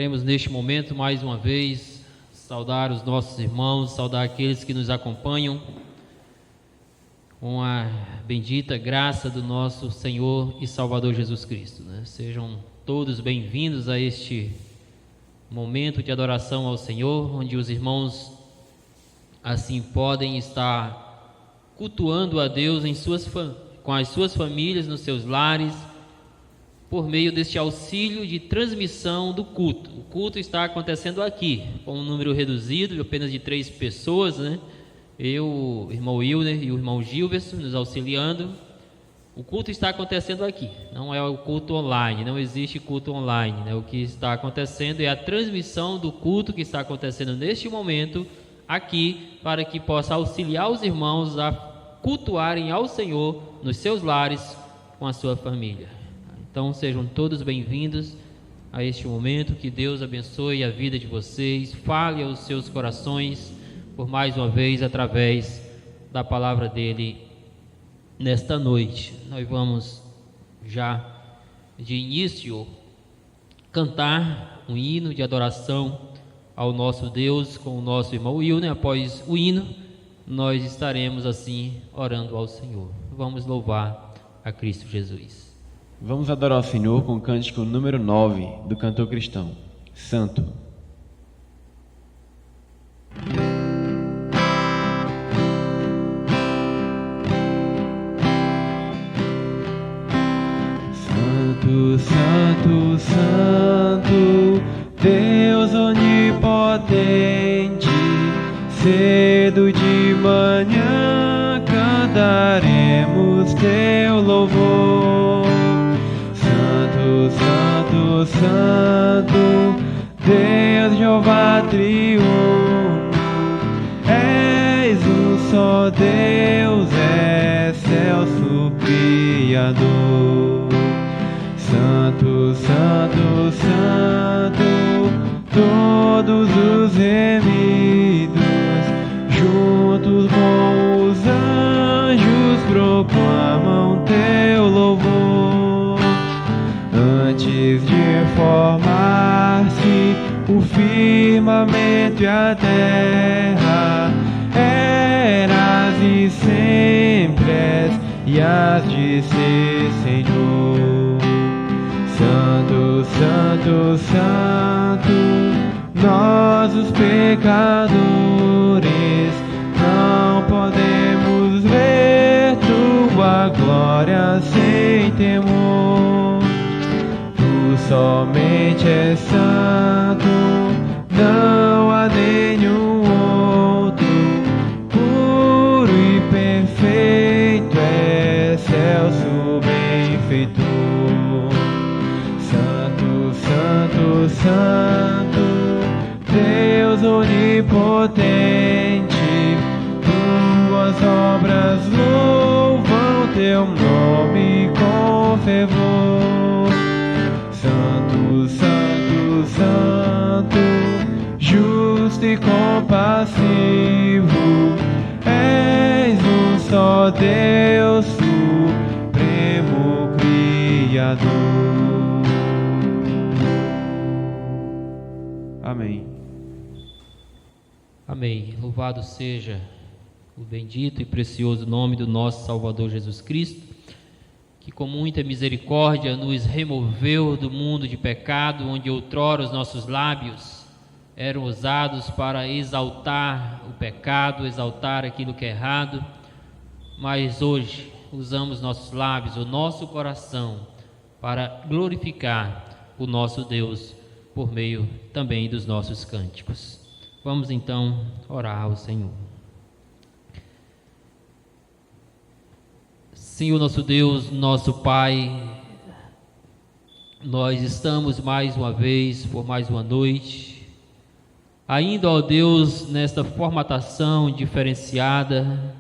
Queremos neste momento mais uma vez saudar os nossos irmãos, saudar aqueles que nos acompanham com a bendita graça do nosso Senhor e Salvador Jesus Cristo, né? Sejam todos bem-vindos a este momento de adoração ao Senhor, onde os irmãos assim podem estar cultuando a Deus com as suas famílias, nos seus lares, por meio deste auxílio de transmissão do culto. O culto está acontecendo aqui, com um número reduzido, apenas de 3 pessoas, né? Eu, o irmão Wilner e o irmão Gilberson nos auxiliando. O culto está acontecendo aqui, não é o culto online, não existe culto online, né? O que está acontecendo é a transmissão do culto que está acontecendo neste momento aqui, para que possa auxiliar os irmãos a cultuarem ao Senhor nos seus lares com a sua família. Então sejam todos bem-vindos a este momento, que Deus abençoe a vida de vocês, fale aos seus corações por mais uma vez através da palavra dele nesta noite. Nós vamos já de início cantar um hino de adoração ao nosso Deus com o nosso irmão Wilner. Após o hino, nós estaremos assim orando ao Senhor. Vamos louvar a Cristo Jesus. Vamos adorar o Senhor com o cântico número 9 do cantor cristão, Santo. Santo, Santo, Santo, Deus onipotente, cedo de manhã cantaremos teu louvor. Santo, Santo, Deus Jeová triuno, és um só Deus, excelso Criador. Santo, Santo, Santo, todos os remidos, juntos com os anjos proclamam teu louvor. Antes de formar-se o firmamento e a terra, eras e sempre és, e has de ser Senhor. Santo, Santo, Santo, nós os pecadores não podemos ver tua glória sem temor. Tu somente és santo, não há nenhum outro, puro e perfeito, excelso benfeitor. Santo, Santo, Santo, Deus onipotente, tuas obras louvam teu nome com fervor. Santo, Santo, Santo, justo e compassivo, és um só Deus, supremo Criador. Amém. Amém. Louvado seja o bendito e precioso nome do nosso Salvador Jesus Cristo, que com muita misericórdia nos removeu do mundo de pecado, onde outrora os nossos lábios eram usados para exaltar o pecado, exaltar aquilo que é errado, mas hoje usamos nossos lábios, o nosso coração, para glorificar o nosso Deus por meio também dos nossos cânticos. Vamos então orar ao Senhor. Senhor nosso Deus, nosso Pai, nós estamos mais uma vez, por mais uma noite, ainda, ó Deus, nesta formatação diferenciada,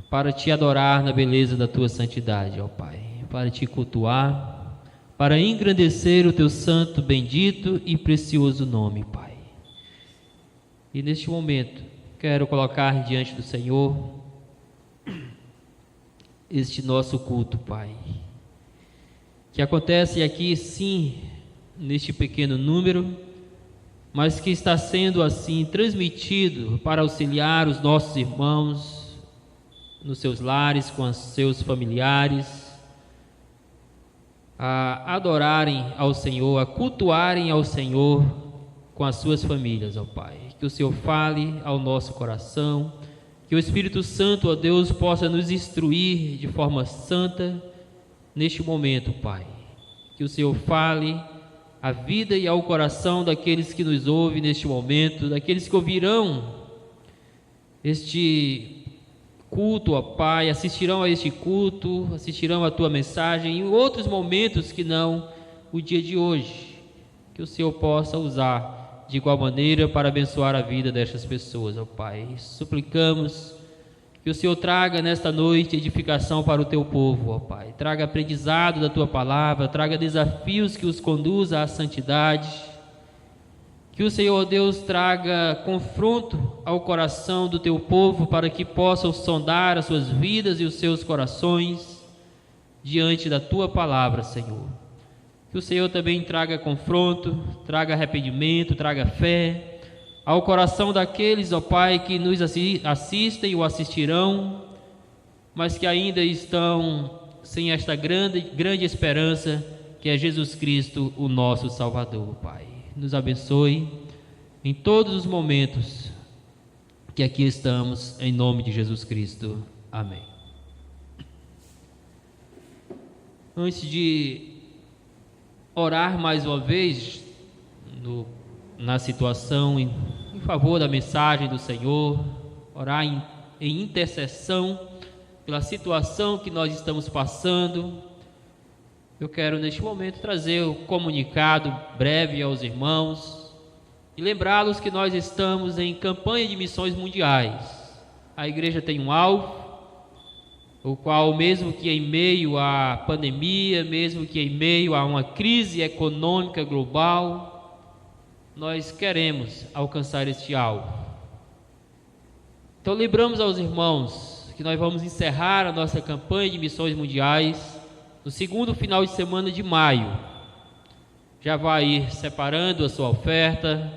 para te adorar na beleza da tua santidade, ó Pai, para te cultuar, para engrandecer o teu santo, bendito e precioso nome, Pai. E neste momento, quero colocar diante do Senhor este nosso culto, Pai, que acontece aqui, sim, neste pequeno número, mas que está sendo assim transmitido para auxiliar os nossos irmãos nos seus lares, com os seus familiares, a adorarem ao Senhor, a cultuarem ao Senhor com as suas famílias, ó Pai. Que o Senhor fale ao nosso coração, que o Espírito Santo, ó Deus, possa nos instruir de forma santa neste momento, Pai. Que o Senhor fale à vida e ao coração daqueles que nos ouvem neste momento, daqueles que ouvirão este culto, ó Pai, assistirão a este culto, assistirão a Tua mensagem em outros momentos que não o dia de hoje. Que o Senhor possa usar de igual maneira para abençoar a vida destas pessoas, ó Pai. Suplicamos que o Senhor traga nesta noite edificação para o Teu povo, ó Pai. Traga aprendizado da Tua palavra, traga desafios que os conduza à santidade. Que o Senhor, Deus, traga confronto ao coração do Teu povo para que possam sondar as suas vidas e os seus corações diante da Tua palavra, Senhor. Que o Senhor também traga confronto, traga arrependimento, traga fé ao coração daqueles, ó Pai, que nos assistem ou assistirão, mas que ainda estão sem esta grande esperança, que é Jesus Cristo, o nosso Salvador, Pai. Nos abençoe em todos os momentos que aqui estamos, em nome de Jesus Cristo. Amém. Antes de orar mais uma vez na situação em favor da mensagem do Senhor, orar em intercessão pela situação que nós estamos passando, eu quero neste momento trazer o comunicado breve aos irmãos e lembrá-los que nós estamos em campanha de missões mundiais. A igreja tem um alvo, o qual, mesmo que em meio à pandemia, mesmo que em meio a uma crise econômica global, nós queremos alcançar este alvo. Então lembramos aos irmãos que nós vamos encerrar a nossa campanha de missões mundiais no segundo final de semana de maio. Já vai ir separando a sua oferta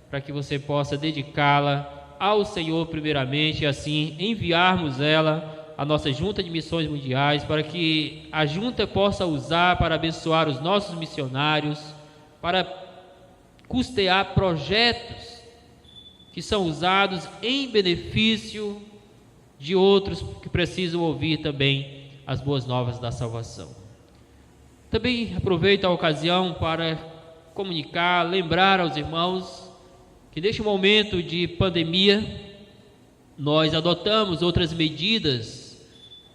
para que você possa dedicá-la ao Senhor primeiramente, e assim enviarmos ela a nossa junta de missões mundiais, para que a junta possa usar para abençoar os nossos missionários, para custear projetos que são usados em benefício de outros que precisam ouvir também as boas novas da salvação. Também aproveito a ocasião para comunicar, lembrar aos irmãos que neste momento de pandemia nós adotamos outras medidas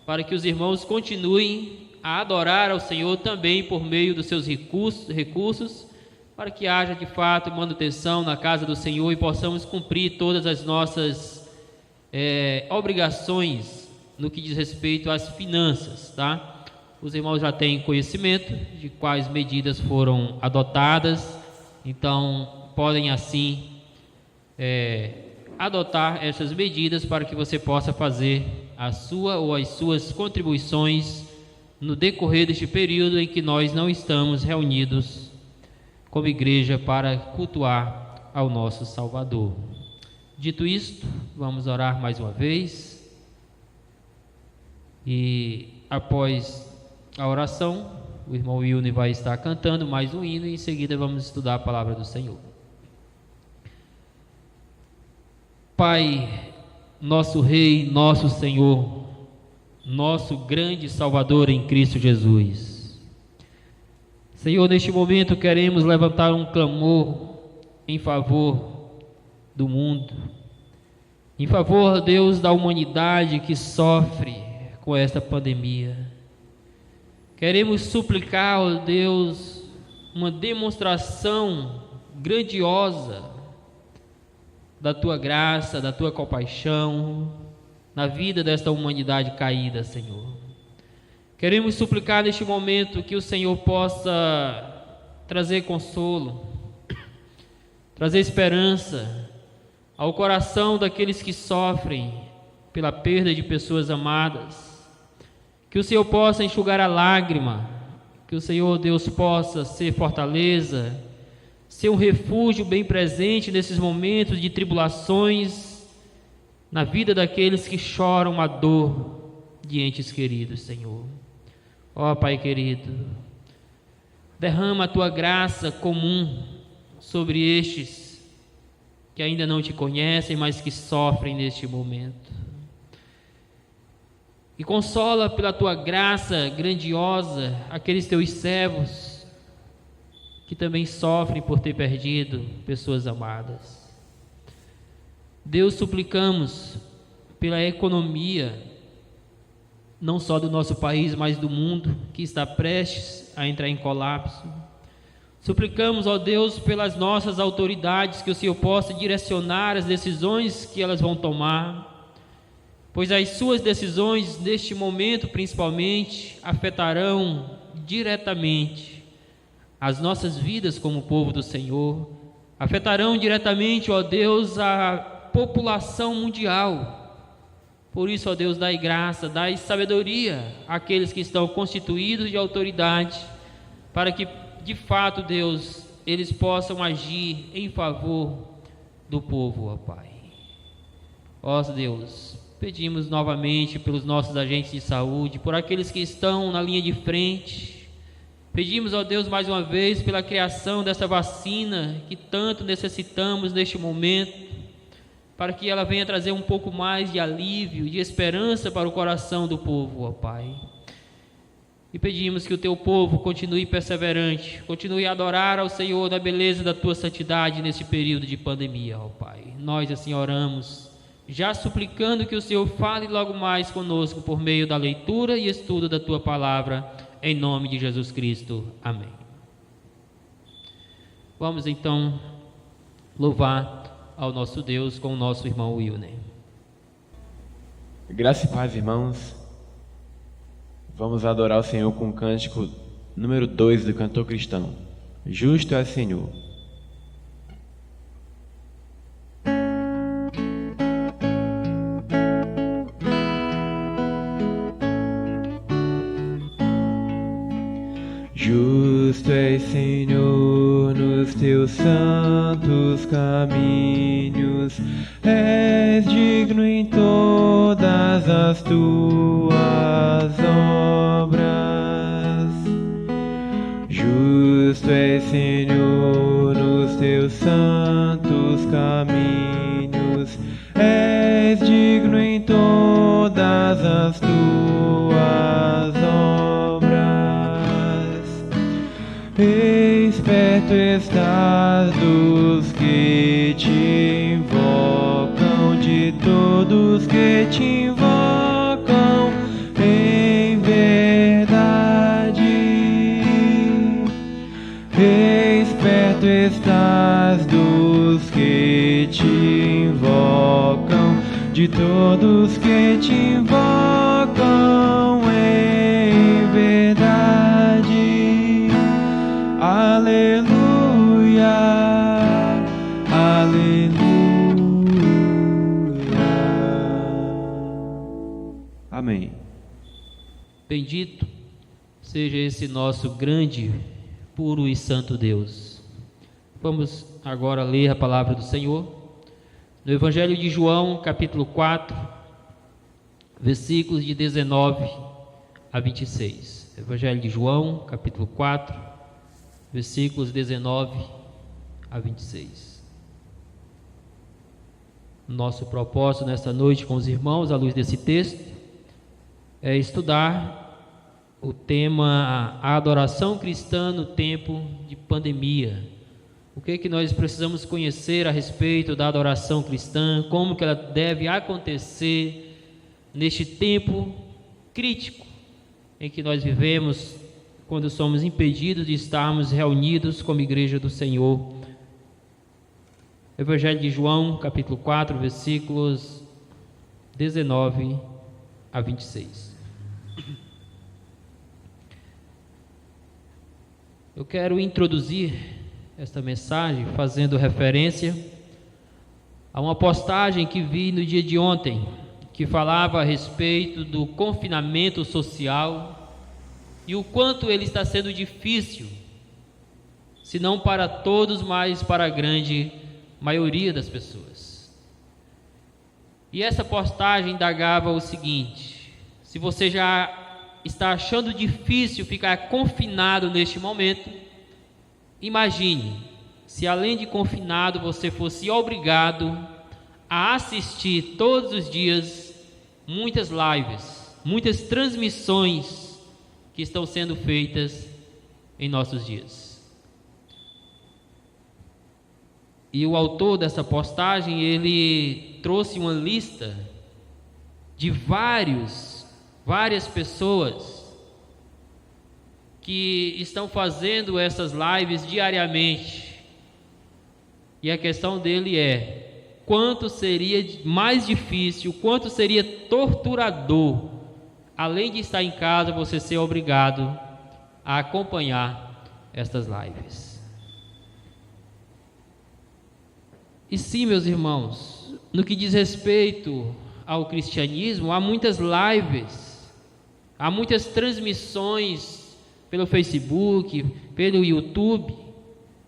para que os irmãos continuem a adorar ao Senhor também por meio dos seus recursos, para que haja de fato manutenção na casa do Senhor e possamos cumprir todas as nossas obrigações no que diz respeito às finanças, tá? Os irmãos já têm conhecimento de quais medidas foram adotadas, então podem assim adotar essas medidas para que você possa fazer a sua ou as suas contribuições no decorrer deste período em que nós não estamos reunidos como igreja para cultuar ao nosso Salvador. Dito isto, vamos orar mais uma vez e após a oração o irmão Wilne vai estar cantando mais um hino e em seguida vamos estudar a palavra do Senhor. Pai, nosso Rei, nosso Senhor, nosso grande Salvador em Cristo Jesus. Senhor, neste momento queremos levantar um clamor em favor do mundo, em favor, Deus, da humanidade que sofre com esta pandemia. Queremos suplicar, ó Deus, uma demonstração grandiosa da Tua graça, da Tua compaixão na vida desta humanidade caída, Senhor. Queremos suplicar neste momento que o Senhor possa trazer consolo, trazer esperança ao coração daqueles que sofrem pela perda de pessoas amadas, que o Senhor possa enxugar a lágrima Que o Senhor Deus possa ser fortaleza, ser um refúgio bem presente nesses momentos de tribulações, na vida daqueles que choram a dor de entes queridos, Senhor. Ó Pai querido, derrama a Tua graça comum sobre estes que ainda não Te conhecem, mas que sofrem neste momento. E consola pela Tua graça grandiosa aqueles Teus servos que também sofrem por ter perdido pessoas amadas. Deus, suplicamos pela economia, não só do nosso país, mas do mundo, que está prestes a entrar em colapso. Suplicamos, ó Deus, pelas nossas autoridades, que o Senhor possa direcionar as decisões que elas vão tomar, pois as suas decisões, neste momento principalmente, afetarão diretamente as nossas vidas como povo do Senhor, afetarão diretamente, ó Deus, a população mundial. Por isso, ó Deus, dai graça, dai sabedoria àqueles que estão constituídos de autoridade, para que, de fato, Deus, eles possam agir em favor do povo, ó Pai. Ó Deus, pedimos novamente pelos nossos agentes de saúde, por aqueles que estão na linha de frente. Pedimos, ó Deus, mais uma vez, pela criação dessa vacina que tanto necessitamos neste momento, para que ela venha trazer um pouco mais de alívio, de esperança para o coração do povo, ó Pai. E pedimos que o Teu povo continue perseverante, continue a adorar ao Senhor na beleza da Tua santidade nesse período de pandemia, ó Pai. Nós assim oramos, já suplicando que o Senhor fale logo mais conosco por meio da leitura e estudo da Tua palavra, em nome de Jesus Cristo. Amém. Vamos então louvar ao nosso Deus com o nosso irmão Wilner. Graça e paz, irmãos. Vamos adorar o Senhor com o cântico número 2 do cantor cristão. Justo é o Senhor. Justo és, Senhor, nos teus santos caminhos, és digno em todas as tuas obras. Justo és, Senhor, nos teus santos caminhos, és digno em todas as tuas obras. Esperto estás dos que te invocam, de todos que te invocam em verdade. Esperto estás dos que te invocam, de todos que te invocam em verdade. Aleluia, aleluia. Amém. Bendito seja esse nosso grande, puro e santo Deus. Vamos agora ler a palavra do Senhor no Evangelho de João, capítulo 4, versículos de 19 a 26. Evangelho de João, capítulo 4, versículos 19 a 26. Nosso propósito nesta noite com os irmãos, à luz desse texto, é estudar o tema a adoração cristã no tempo de pandemia. O que nós precisamos conhecer a respeito da adoração cristã, como que ela deve acontecer neste tempo crítico em que nós vivemos, quando somos impedidos de estarmos reunidos como igreja do Senhor. Evangelho de João, capítulo 4, versículos 19 a 26. Eu quero introduzir esta mensagem fazendo referência a uma postagem que vi no dia de ontem, que falava a respeito do confinamento social e o quanto ele está sendo difícil, se não para todos, mas para a grande maioria das pessoas. E essa postagem indagava o seguinte: se você já está achando difícil ficar confinado neste momento, imagine se além de confinado você fosse obrigado a assistir todos os dias muitas lives, muitas transmissões que estão sendo feitas em nossos dias. E o autor dessa postagem, ele trouxe uma lista de várias pessoas que estão fazendo essas lives diariamente. E a questão dele é: quanto seria mais difícil, quanto seria torturador, além de estar em casa, você ser obrigado a acompanhar estas lives. E sim, meus irmãos, no que diz respeito ao cristianismo, há muitas lives, há muitas transmissões pelo Facebook, pelo YouTube,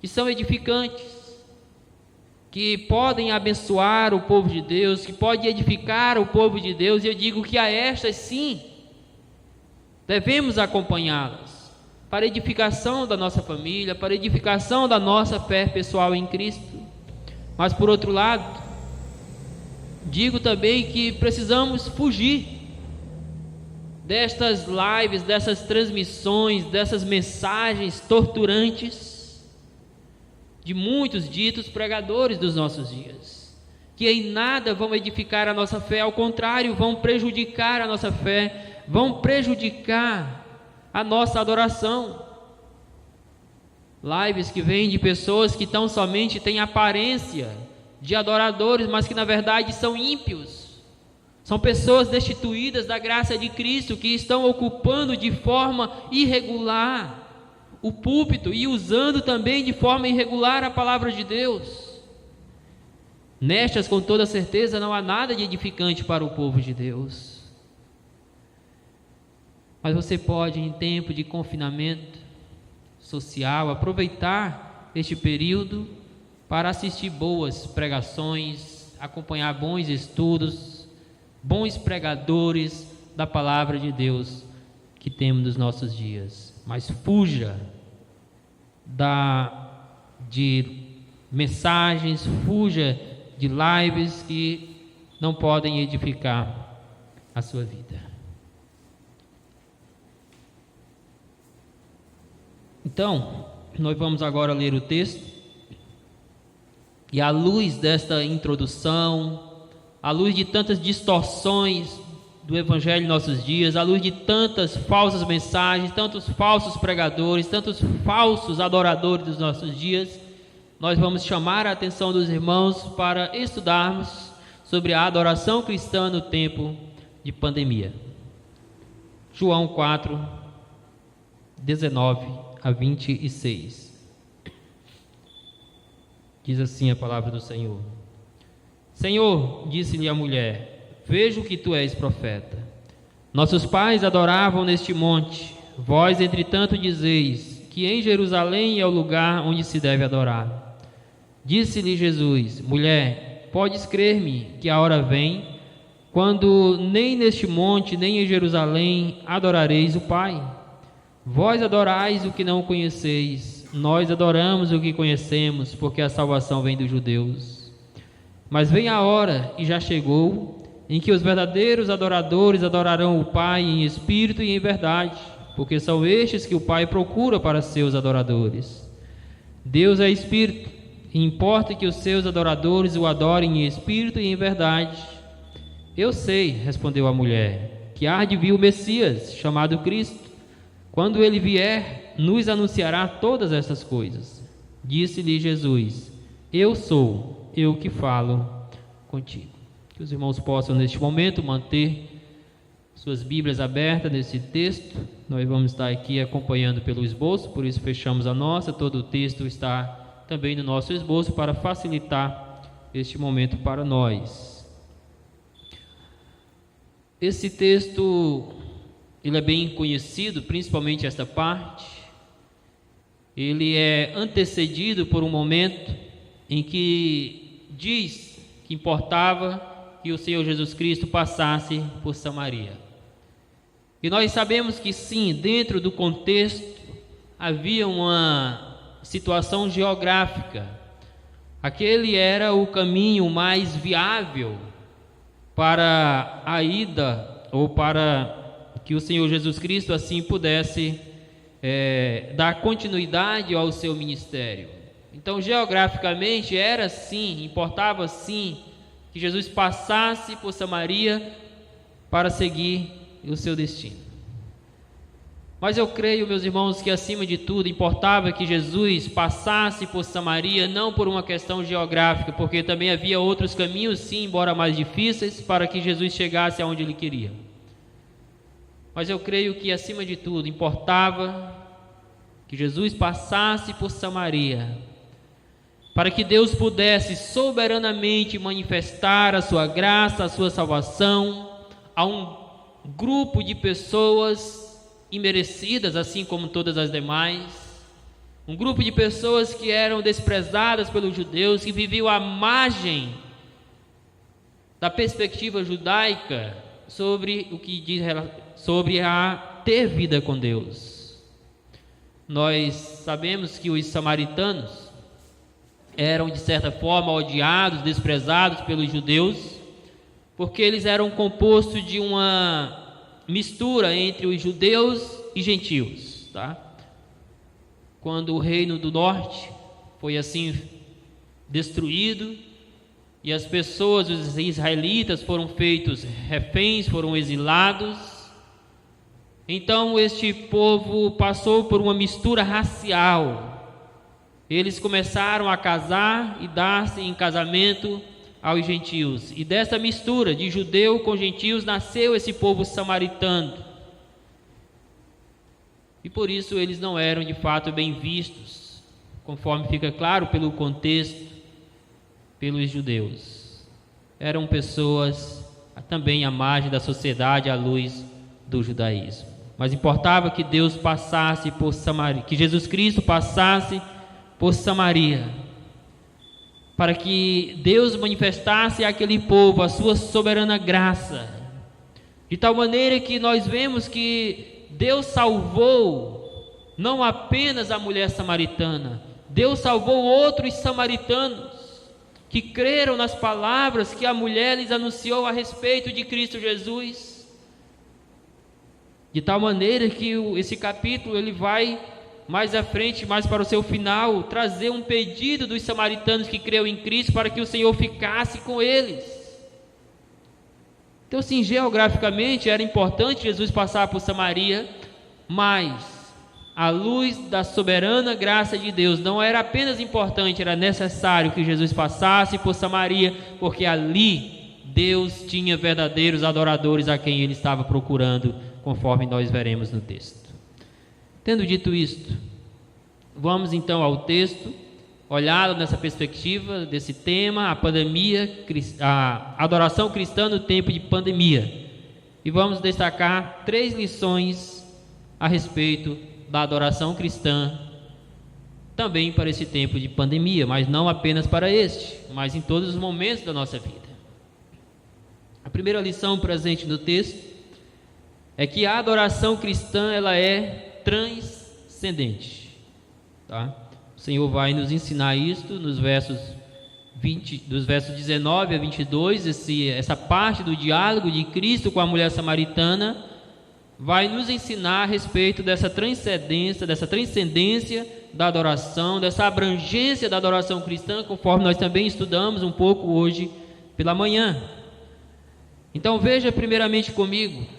que são edificantes, que podem abençoar o povo de Deus, que podem edificar o povo de Deus. E eu digo que a estas sim, devemos acompanhá-las, para edificação da nossa família, para edificação da nossa fé pessoal em Cristo. Mas por outro lado, digo também que precisamos fugir destas lives, dessas transmissões, dessas mensagens torturantes de muitos ditos pregadores dos nossos dias, que em nada vão edificar a nossa fé, ao contrário, vão prejudicar a nossa fé, vão prejudicar a nossa adoração. Lives que vêm de pessoas que tão somente têm aparência de adoradores, mas que na verdade são ímpios. São pessoas destituídas da graça de Cristo, que estão ocupando de forma irregular o púlpito e usando também de forma irregular a palavra de Deus. Nestas, com toda certeza, não há nada de edificante para o povo de Deus. Mas você pode, em tempo de confinamento social, aproveitar este período para assistir boas pregações, acompanhar bons estudos, bons pregadores da palavra de Deus que temos nos nossos dias. Mas fuja de mensagens, fuja de lives que não podem edificar a sua vida. Então, nós vamos agora ler o texto, e à luz desta introdução, à luz de tantas distorções do Evangelho em nossos dias, à luz de tantas falsas mensagens, tantos falsos pregadores, tantos falsos adoradores dos nossos dias, nós vamos chamar a atenção dos irmãos para estudarmos sobre a adoração cristã no tempo de pandemia. João 4, 19 a 26. Diz assim a palavra do Senhor: Senhor, disse-lhe a mulher, vejo que tu és profeta. Nossos pais adoravam neste monte, vós entretanto dizeis que em Jerusalém é o lugar onde se deve adorar. Disse-lhe Jesus: mulher, podes crer-me que a hora vem, quando nem neste monte nem em Jerusalém adorareis o Pai. Vós adorais o que não conheceis, nós adoramos o que conhecemos, porque a salvação vem dos judeus. Mas vem a hora, e já chegou, em que os verdadeiros adoradores adorarão o Pai em espírito e em verdade, porque são estes que o Pai procura para seus adoradores. Deus é espírito, e importa que os seus adoradores o adorem em espírito e em verdade. Eu sei, respondeu a mulher, que há de vir o Messias, chamado Cristo. Quando ele vier, nos anunciará todas essas coisas. Disse-lhe Jesus: eu sou, eu que falo contigo. Que os irmãos possam neste momento manter suas Bíblias abertas nesse texto. Nós vamos estar aqui acompanhando pelo esboço, por isso fechamos a nossa. Todo o texto está também no nosso esboço para facilitar este momento para nós. Esse texto ele é bem conhecido, principalmente esta parte. Ele é antecedido por um momento em que diz que importava que o Senhor Jesus Cristo passasse por Samaria. E nós sabemos que sim, dentro do contexto havia uma situação geográfica. Aquele era o caminho mais viável para a ida, ou para que o Senhor Jesus Cristo assim pudesse dar continuidade ao seu ministério. Então, geograficamente era sim, importava sim que Jesus passasse por Samaria para seguir o seu destino. Mas eu creio, meus irmãos, que acima de tudo importava que Jesus passasse por Samaria, não por uma questão geográfica, porque também havia outros caminhos, sim, embora mais difíceis, para que Jesus chegasse aonde ele queria. Mas eu creio que acima de tudo importava que Jesus passasse por Samaria, para que Deus pudesse soberanamente manifestar a sua graça, a sua salvação a um grupo de pessoas imerecidas, assim como todas as demais, um grupo de pessoas que eram desprezadas pelos judeus, que viviam à margem da perspectiva judaica sobre o que diz sobre a ter vida com Deus. Nós sabemos que os samaritanos eram de certa forma odiados, desprezados pelos judeus, porque eles eram compostos de uma mistura entre os judeus e gentios, tá? Quando o reino do norte foi assim destruído e as pessoas, os israelitas, foram feitos reféns, foram exilados, então este povo passou por uma mistura racial. Eles começaram a casar e dar-se em casamento aos gentios, e dessa mistura de judeu com gentios nasceu esse povo samaritano, e por isso eles não eram de fato bem vistos, conforme fica claro pelo contexto, pelos judeus. Eram pessoas também à margem da sociedade à luz do judaísmo, mas importava que Deus passasse por Samaria, que Jesus Cristo passasse por Samaria, para que Deus manifestasse àquele povo a sua soberana graça, de tal maneira que nós vemos que Deus salvou não apenas a mulher samaritana, Deus salvou outros samaritanos que creram nas palavras que a mulher lhes anunciou a respeito de Cristo Jesus, de tal maneira que esse capítulo ele vai mais à frente, mais para o seu final, trazer um pedido dos samaritanos que creu em Cristo para que o Senhor ficasse com eles. Então, sim, geograficamente era importante Jesus passar por Samaria, mas à luz da soberana graça de Deus, não era apenas importante, era necessário que Jesus passasse por Samaria, porque ali Deus tinha verdadeiros adoradores a quem ele estava procurando, conforme nós veremos no texto. Tendo dito isto, vamos então ao texto, olhado nessa perspectiva desse tema, a pandemia, a adoração cristã no tempo de pandemia. E vamos destacar 3 lições a respeito da adoração cristã, também para esse tempo de pandemia, mas não apenas para este, mas em todos os momentos da nossa vida. A primeira lição presente no texto é que a adoração cristã ela é transcendente, tá? O Senhor vai nos ensinar isto nos versos 19 a 22, essa parte do diálogo de Cristo com a mulher samaritana vai nos ensinar a respeito dessa transcendência da adoração, dessa abrangência da adoração cristã, conforme nós também estudamos um pouco hoje pela manhã. Então veja primeiramente comigo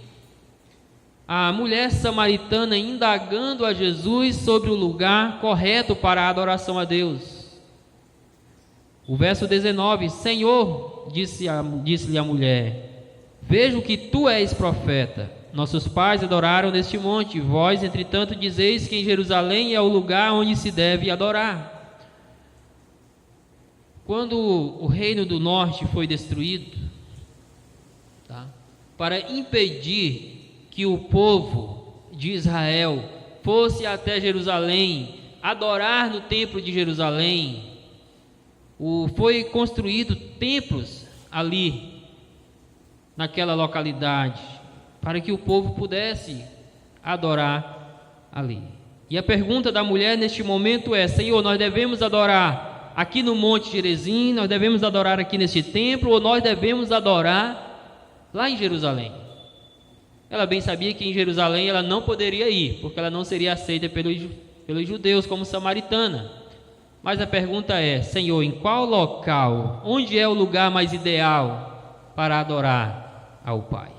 a mulher samaritana indagando a Jesus sobre o lugar correto para a adoração a Deus. O verso 19: Senhor, disse-lhe a mulher, vejo que tu és profeta. Nossos pais adoraram neste monte, vós, entretanto, dizeis que em Jerusalém é o lugar onde se deve adorar. Quando o reino do norte foi destruído, tá, para impedir que o povo de Israel fosse até Jerusalém, adorar no templo de Jerusalém, foi construído templos ali, naquela localidade, para que o povo pudesse adorar ali. E a pergunta da mulher neste momento é: Senhor, nós devemos adorar aqui no Monte Gerizim, nós devemos adorar aqui neste templo, ou nós devemos adorar lá em Jerusalém? Ela bem sabia que em Jerusalém ela não poderia ir, porque ela não seria aceita pelos judeus como samaritana. Mas a pergunta é: Senhor, em qual local, onde é o lugar mais ideal para adorar ao Pai?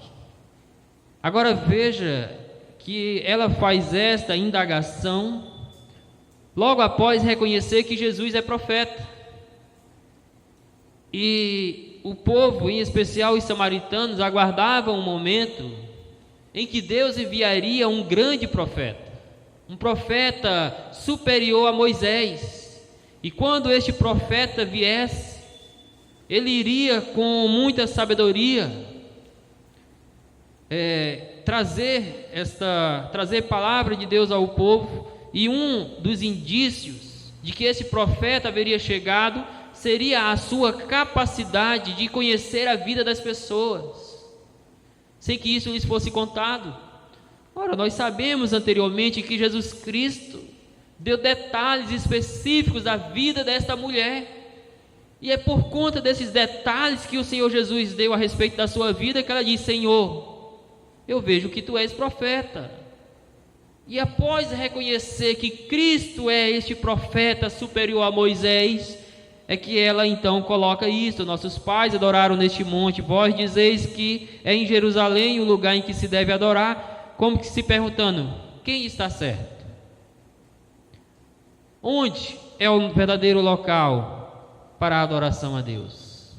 Agora veja que ela faz esta indagação logo após reconhecer que Jesus é profeta. E o povo, em especial os samaritanos, aguardavam um momento em que Deus enviaria um grande profeta, um profeta superior a Moisés. E quando este profeta viesse, ele iria com muita sabedoria trazer palavra de Deus ao povo. E um dos indícios de que esse profeta haveria chegado seria a sua capacidade de conhecer a vida das pessoas, sem que isso lhes fosse contado. Ora, nós sabemos anteriormente que Jesus Cristo deu detalhes específicos da vida desta mulher, e é por conta desses detalhes que o Senhor Jesus deu a respeito da sua vida que ela diz: Senhor, eu vejo que tu és profeta. E após reconhecer que Cristo é este profeta superior a Moisés, é que ela então coloca isso: nossos pais adoraram neste monte, vós dizeis que é em Jerusalém o lugar em que se deve adorar, como que se perguntando: quem está certo? Onde é o verdadeiro local para a adoração a Deus?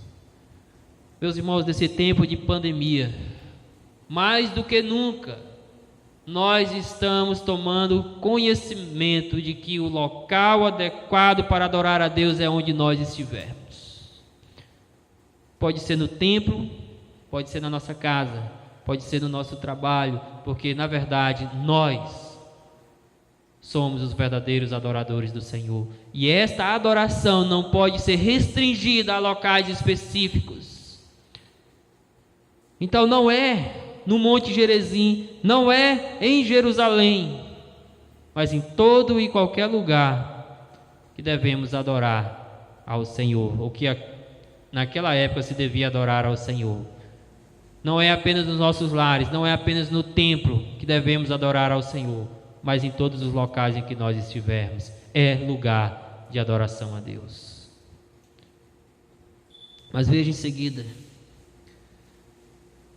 Meus irmãos, nesse tempo de pandemia, mais do que nunca, nós estamos tomando conhecimento de que o local adequado para adorar a Deus é onde nós estivermos. Pode ser no templo, pode ser na nossa casa, pode ser no nosso trabalho, porque na verdade nós somos os verdadeiros adoradores do Senhor. E esta adoração não pode ser restringida a locais específicos. Então não é no Monte Gerizim, não é em Jerusalém, mas em todo e qualquer lugar que devemos adorar ao Senhor, ou que naquela época se devia adorar ao Senhor. Não é apenas nos nossos lares, não é apenas no templo que devemos adorar ao Senhor, mas em todos os locais em que nós estivermos, é lugar de adoração a Deus. Mas veja em seguida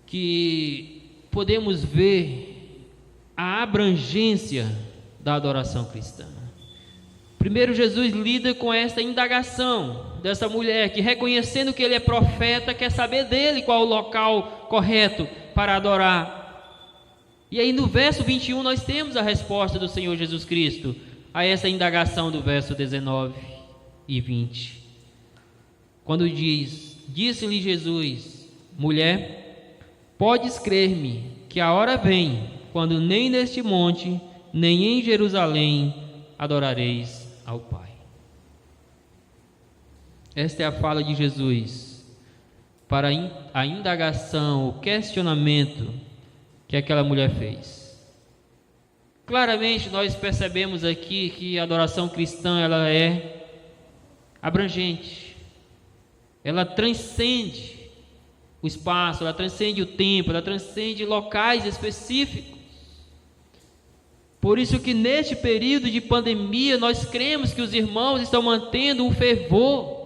que podemos ver a abrangência da adoração cristã. Primeiro, Jesus lida com essa indagação dessa mulher que, reconhecendo que ele é profeta, quer saber dele qual o local correto para adorar. E aí no verso 21 nós temos a resposta do Senhor Jesus Cristo a essa indagação do verso 19 e 20. Quando diz: disse-lhe Jesus: mulher, podes crer-me que a hora vem, quando nem neste monte, nem em Jerusalém adorareis ao Pai. Esta é a fala de Jesus para a indagação, o questionamento que aquela mulher fez. Claramente nós percebemos aqui que a adoração cristã ela é abrangente, ela transcende o espaço, ela transcende o tempo, ela transcende locais específicos. Por isso que neste período de pandemia nós cremos que os irmãos estão mantendo o fervor,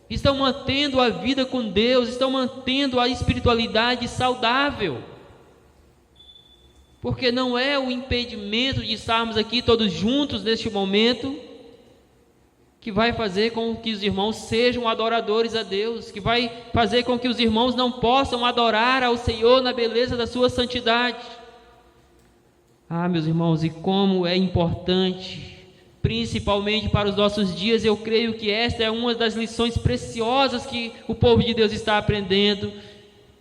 estão mantendo a vida com Deus, estão mantendo a espiritualidade saudável, porque não é o impedimento de estarmos aqui todos juntos neste momento que vai fazer com que os irmãos sejam adoradores a Deus, que vai fazer com que os irmãos não possam adorar ao Senhor na beleza da sua santidade. Ah, meus irmãos, e como é importante, principalmente para os nossos dias, eu creio que esta é uma das lições preciosas que o povo de Deus está aprendendo,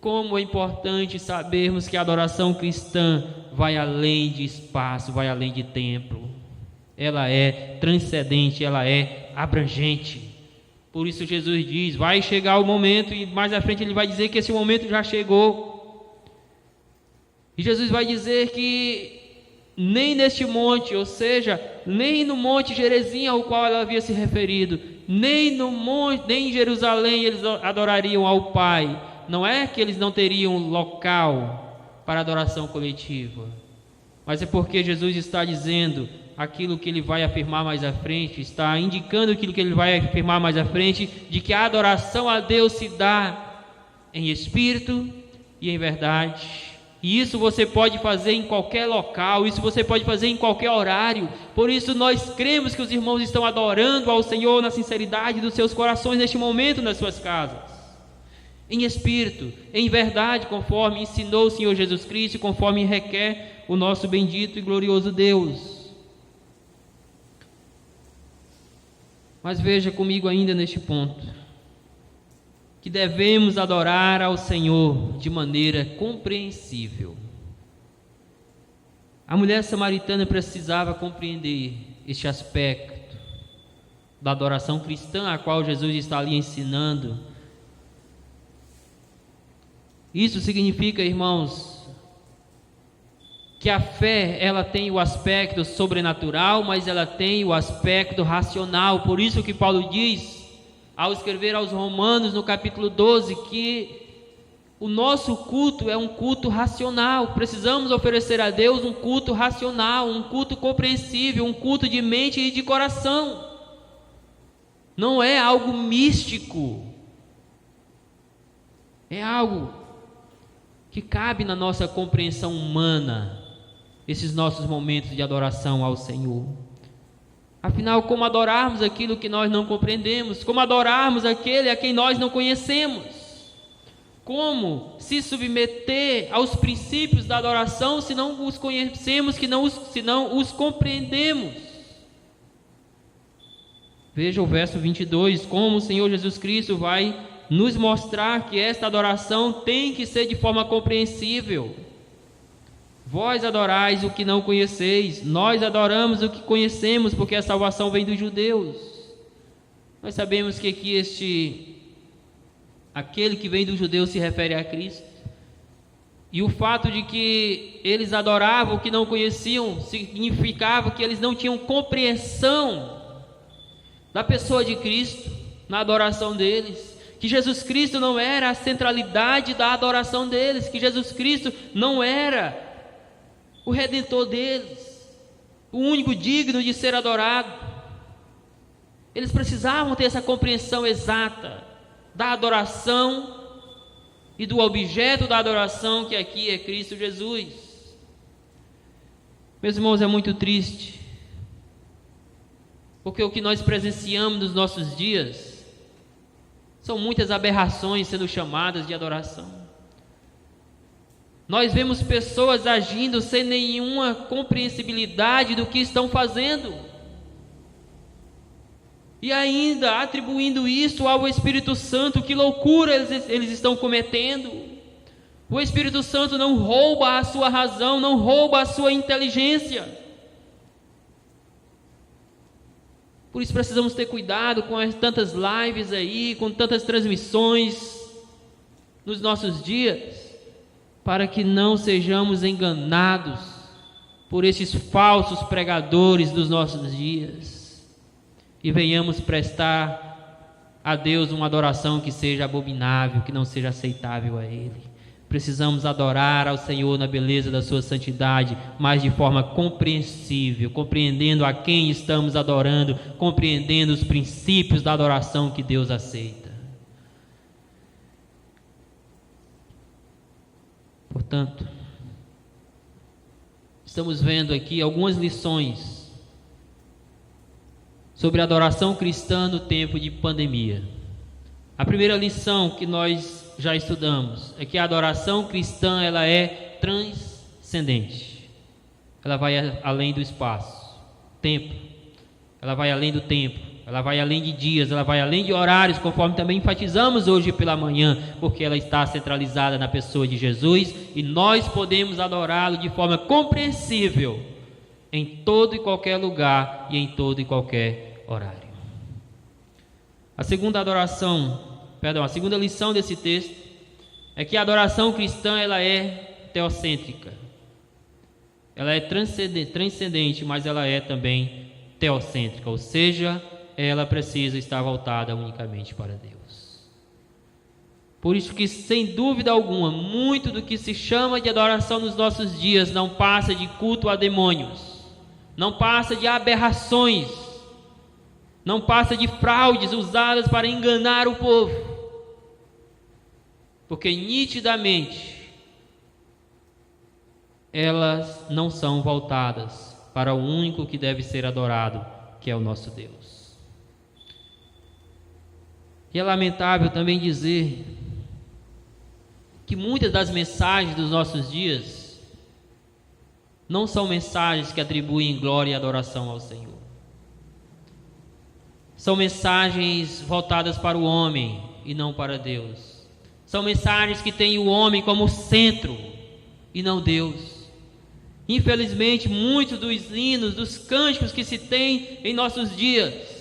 como é importante sabermos que a adoração cristã vai além de espaço, vai além de templo. Ela é transcendente, ela é abrangente. Por isso Jesus diz, vai chegar o momento, e mais à frente ele vai dizer que esse momento já chegou. E Jesus vai dizer que nem neste monte, ou seja, nem no monte Gerizim ao qual ela havia se referido, nem no monte, nem em Jerusalém eles adorariam ao Pai. Não é que eles não teriam local para adoração coletiva, mas é porque Jesus está dizendo aquilo que ele vai afirmar mais à frente, está indicando aquilo que ele vai afirmar mais à frente, de que a adoração a Deus se dá em espírito e em verdade. E isso você pode fazer em qualquer local, isso você pode fazer em qualquer horário. Por isso nós cremos que os irmãos estão adorando ao Senhor na sinceridade dos seus corações neste momento nas suas casas, em espírito, em verdade, conforme ensinou o Senhor Jesus Cristo, conforme requer o nosso bendito e glorioso Deus. Mas veja comigo ainda neste ponto, que devemos adorar ao Senhor de maneira compreensível. A mulher samaritana precisava compreender este aspecto da adoração cristã, a qual Jesus está ali ensinando. Isso significa, irmãos, que a fé, ela tem o aspecto sobrenatural, mas ela tem o aspecto racional. Por isso que Paulo diz, ao escrever aos Romanos no capítulo 12, que o nosso culto é um culto racional. Precisamos oferecer a Deus um culto racional, um culto compreensível, um culto de mente e de coração. Não é algo místico, é algo que cabe na nossa compreensão humana, esses nossos momentos de adoração ao Senhor. Afinal, como adorarmos aquilo que nós não compreendemos? Como adorarmos aquele a quem nós não conhecemos? Como se submeter aos princípios da adoração se não os conhecemos, se não os compreendemos? Veja o verso 22, como o Senhor Jesus Cristo vai nos mostrar que esta adoração tem que ser de forma compreensível. Vós adorais o que não conheceis, nós adoramos o que conhecemos, porque a salvação vem dos judeus. Nós sabemos que aqui aquele que vem dos judeus se refere a Cristo. E o fato de que eles adoravam o que não conheciam significava que eles não tinham compreensão da pessoa de Cristo na adoração deles, que Jesus Cristo não era a centralidade da adoração deles, que Jesus Cristo não era o Redentor deles, o único digno de ser adorado. Eles precisavam ter essa compreensão exata da adoração e do objeto da adoração, que aqui é Cristo Jesus. Meus irmãos, é muito triste, porque o que nós presenciamos nos nossos dias são muitas aberrações sendo chamadas de adoração. Nós vemos pessoas agindo sem nenhuma compreensibilidade do que estão fazendo, e ainda atribuindo isso ao Espírito Santo. Que loucura eles estão cometendo! O Espírito Santo não rouba a sua razão, não rouba a sua inteligência. Por isso precisamos ter cuidado com as tantas lives aí, com tantas transmissões nos nossos dias, para que não sejamos enganados por esses falsos pregadores dos nossos dias e venhamos prestar a Deus uma adoração que seja abominável, que não seja aceitável a Ele. Precisamos adorar ao Senhor na beleza da sua santidade, mas de forma compreensível, compreendendo a quem estamos adorando, compreendendo os princípios da adoração que Deus aceita. Portanto, estamos vendo aqui algumas lições sobre a adoração cristã no tempo de pandemia. A primeira lição que nós já estudamos é que a adoração cristã, ela é transcendente. Ela vai além do espaço, tempo. Ela vai além do tempo. ela vai além de dias, ela vai além de horários, conforme também enfatizamos hoje pela manhã, porque ela está centralizada na pessoa de Jesus e nós podemos adorá-lo de forma compreensível em todo e qualquer lugar e em todo e qualquer horário. A segunda lição desse texto é que a adoração cristã ela é teocêntrica. Ela é transcendente, mas ela é também teocêntrica, ou seja, ela precisa estar voltada unicamente para Deus. Por isso que, sem dúvida alguma, muito do que se chama de adoração nos nossos dias não passa de culto a demônios, não passa de aberrações, não passa de fraudes usadas para enganar o povo, porque nitidamente elas não são voltadas para o único que deve ser adorado, que é o nosso Deus. E é lamentável também dizer que muitas das mensagens dos nossos dias não são mensagens que atribuem glória e adoração ao Senhor. São mensagens voltadas para o homem e não para Deus. São mensagens que têm o homem como centro e não Deus. Infelizmente, muitos dos hinos, dos cânticos que se tem em nossos dias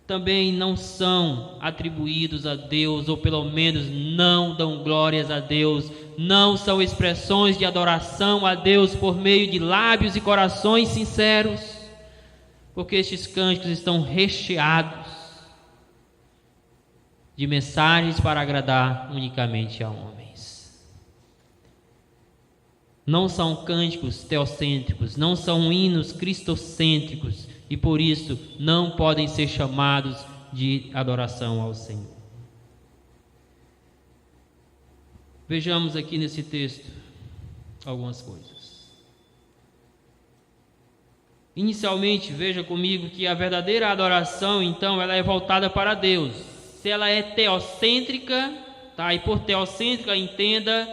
também não são atribuídos a Deus, ou pelo menos não dão glórias a Deus, não são expressões de adoração a Deus por meio de lábios e corações sinceros, porque estes cânticos estão recheados de mensagens para agradar unicamente a homens. Não são cânticos teocêntricos, não são hinos cristocêntricos e por isso não podem ser chamados de adoração ao Senhor. Vejamos aqui nesse texto algumas coisas. Inicialmente, veja comigo que a verdadeira adoração, então, ela é voltada para Deus. Se ela é teocêntrica, tá? E por teocêntrica, entenda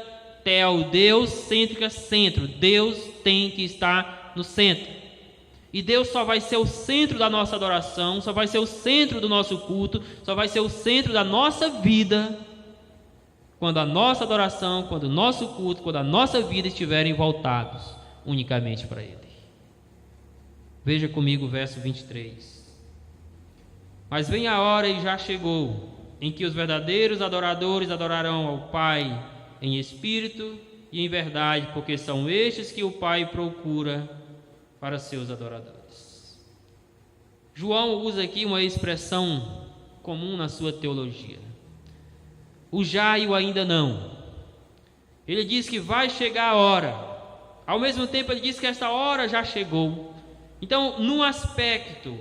teo, Deus, cêntrica, centro. Deus tem que estar no centro. E Deus só vai ser o centro da nossa adoração, só vai ser o centro do nosso culto, só vai ser o centro da nossa vida, quando a nossa adoração, quando o nosso culto, quando a nossa vida estiverem voltados unicamente para Ele. Veja comigo o verso 23. Mas vem a hora e já chegou, em que os verdadeiros adoradores adorarão ao Pai em espírito e em verdade, porque são estes que o Pai procura para seus adoradores. João usa aqui uma expressão comum na sua teologia: o já e o ainda não. Ele diz que vai chegar a hora, ao mesmo tempo ele diz que essa hora já chegou. Então, num aspecto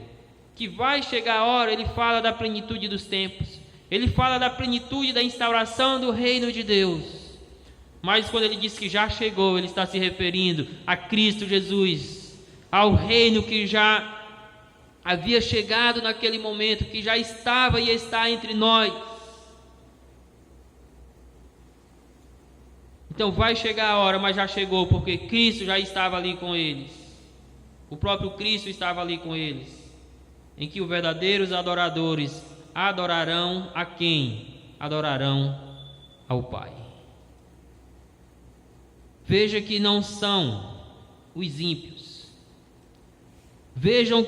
que vai chegar a hora, ele fala da plenitude dos tempos, ele fala da plenitude da instauração do reino de Deus. Mas quando ele diz que já chegou, ele está se referindo a Cristo Jesus, ao reino que já havia chegado naquele momento, que já estava e está entre nós. Então vai chegar a hora, mas já chegou, porque Cristo já estava ali com eles. O próprio Cristo estava ali com eles, em que os verdadeiros adoradores adorarão a quem? Adorarão ao Pai. Veja que não são os ímpios. Veja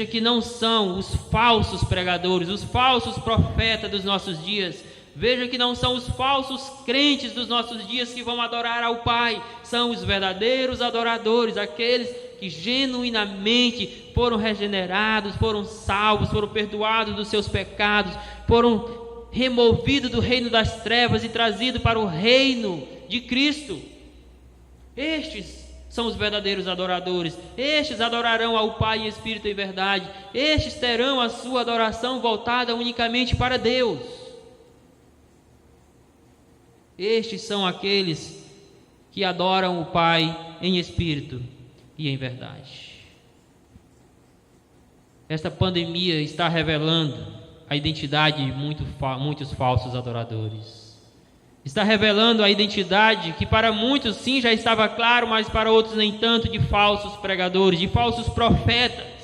que não são os falsos pregadores, os falsos profetas dos nossos dias. Veja que não são os falsos crentes dos nossos dias que vão adorar ao Pai. São os verdadeiros adoradores, aqueles que genuinamente foram regenerados, foram salvos, foram perdoados dos seus pecados, foram removidos do reino das trevas e trazidos para o reino de Cristo. Estes são os verdadeiros adoradores. Estes adorarão ao Pai em espírito e verdade. Estes terão a sua adoração voltada unicamente para Deus. Estes são aqueles que adoram o Pai em espírito e em verdade. Esta pandemia está revelando a identidade de muitos falsos adoradores. Está revelando a identidade que para muitos sim já estava claro, mas para outros nem tanto, de falsos pregadores, de falsos profetas,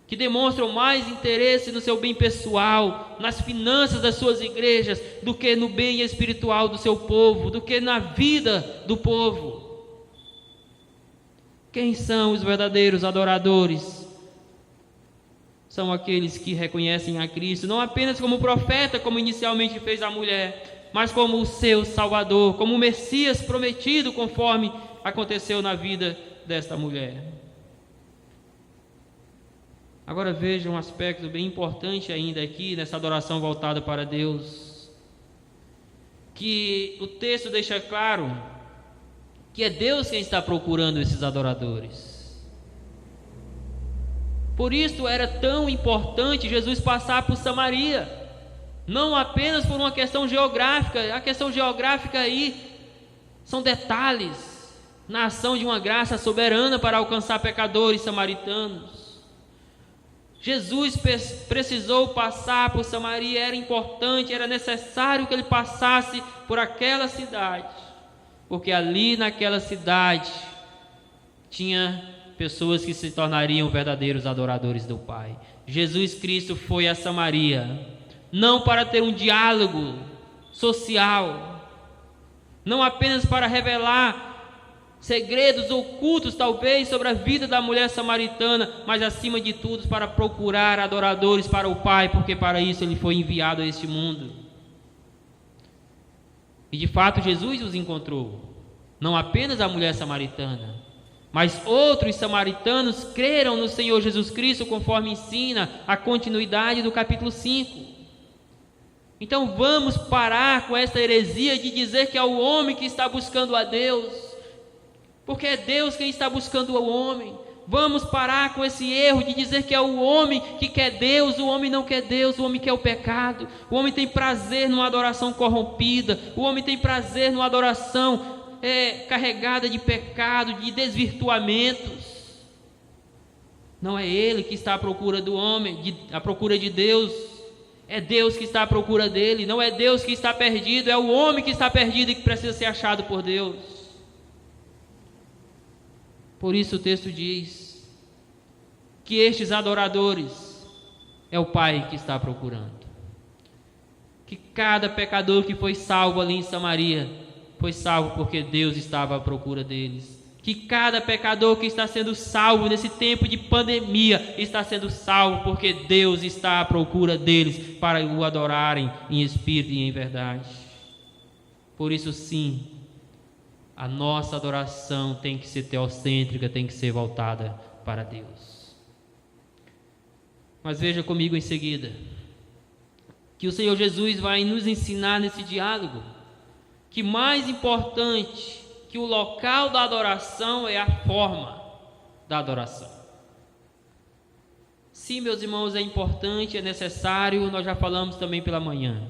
que demonstram mais interesse no seu bem pessoal, nas finanças das suas igrejas, do que no bem espiritual do seu povo, do que na vida do povo. Quem são os verdadeiros adoradores? São aqueles que reconhecem a Cristo, não apenas como profeta, como inicialmente fez a mulher, mas como o seu Salvador, como o Messias prometido, conforme aconteceu na vida desta mulher. Agora veja um aspecto bem importante ainda aqui, nessa adoração voltada para Deus, que o texto deixa claro que é Deus quem está procurando esses adoradores. Por isso era tão importante Jesus passar por Samaria, não apenas por uma questão geográfica. A questão geográfica aí são detalhes na ação de uma graça soberana para alcançar pecadores samaritanos. Jesus precisou passar por Samaria, era importante, era necessário que ele passasse por aquela cidade, porque ali naquela cidade tinha pessoas que se tornariam verdadeiros adoradores do Pai. Jesus Cristo foi a Samaria, não para ter um diálogo social, não apenas para revelar segredos ocultos talvez sobre a vida da mulher samaritana, mas acima de tudo para procurar adoradores para o Pai, porque para isso ele foi enviado a este mundo. E de fato Jesus os encontrou, não apenas a mulher samaritana, mas outros samaritanos creram no Senhor Jesus Cristo, conforme ensina a continuidade do capítulo 5. Então vamos parar com esta heresia de dizer que é o homem que está buscando a Deus, porque é Deus quem está buscando o homem. Vamos parar com esse erro de dizer que é o homem que quer Deus. O homem não quer Deus, o homem quer o pecado. O homem tem prazer numa adoração corrompida, o homem tem prazer numa adoração carregada de pecado, de desvirtuamentos. Não é ele que está à procura do homem, à procura de Deus. É Deus que está à procura dele. Não é Deus que está perdido, é o homem que está perdido e que precisa ser achado por Deus. Por isso o texto diz que estes adoradores é o Pai que está procurando. Que cada pecador que foi salvo ali em Samaria foi salvo porque Deus estava à procura deles. Que cada pecador que está sendo salvo nesse tempo de pandemia está sendo salvo porque Deus está à procura deles para o adorarem em espírito e em verdade. Por isso sim, a nossa adoração tem que ser teocêntrica, tem que ser voltada para Deus. Mas veja comigo em seguida que o Senhor Jesus vai nos ensinar nesse diálogo que mais importante que o local da adoração é a forma da adoração. Sim, meus irmãos, é importante, é necessário, nós já falamos também pela manhã,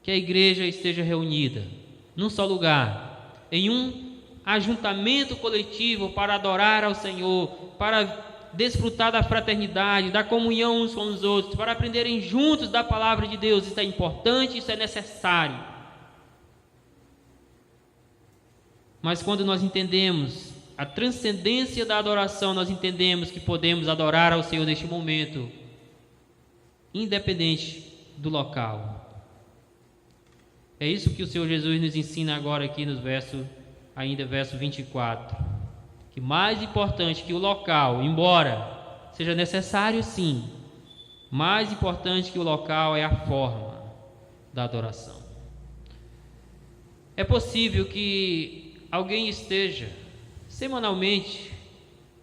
que a igreja esteja reunida num só lugar, em um ajuntamento coletivo para adorar ao Senhor, para desfrutar da fraternidade, da comunhão uns com os outros, para aprenderem juntos da palavra de Deus. Isso é importante, isso é necessário. Mas quando nós entendemos a transcendência da adoração, nós entendemos que podemos adorar ao Senhor neste momento, independente do local. É isso que o Senhor Jesus nos ensina agora aqui no verso 24. Que mais importante que o local, embora seja necessário sim, mais importante que o local é a forma da adoração. É possível que alguém esteja semanalmente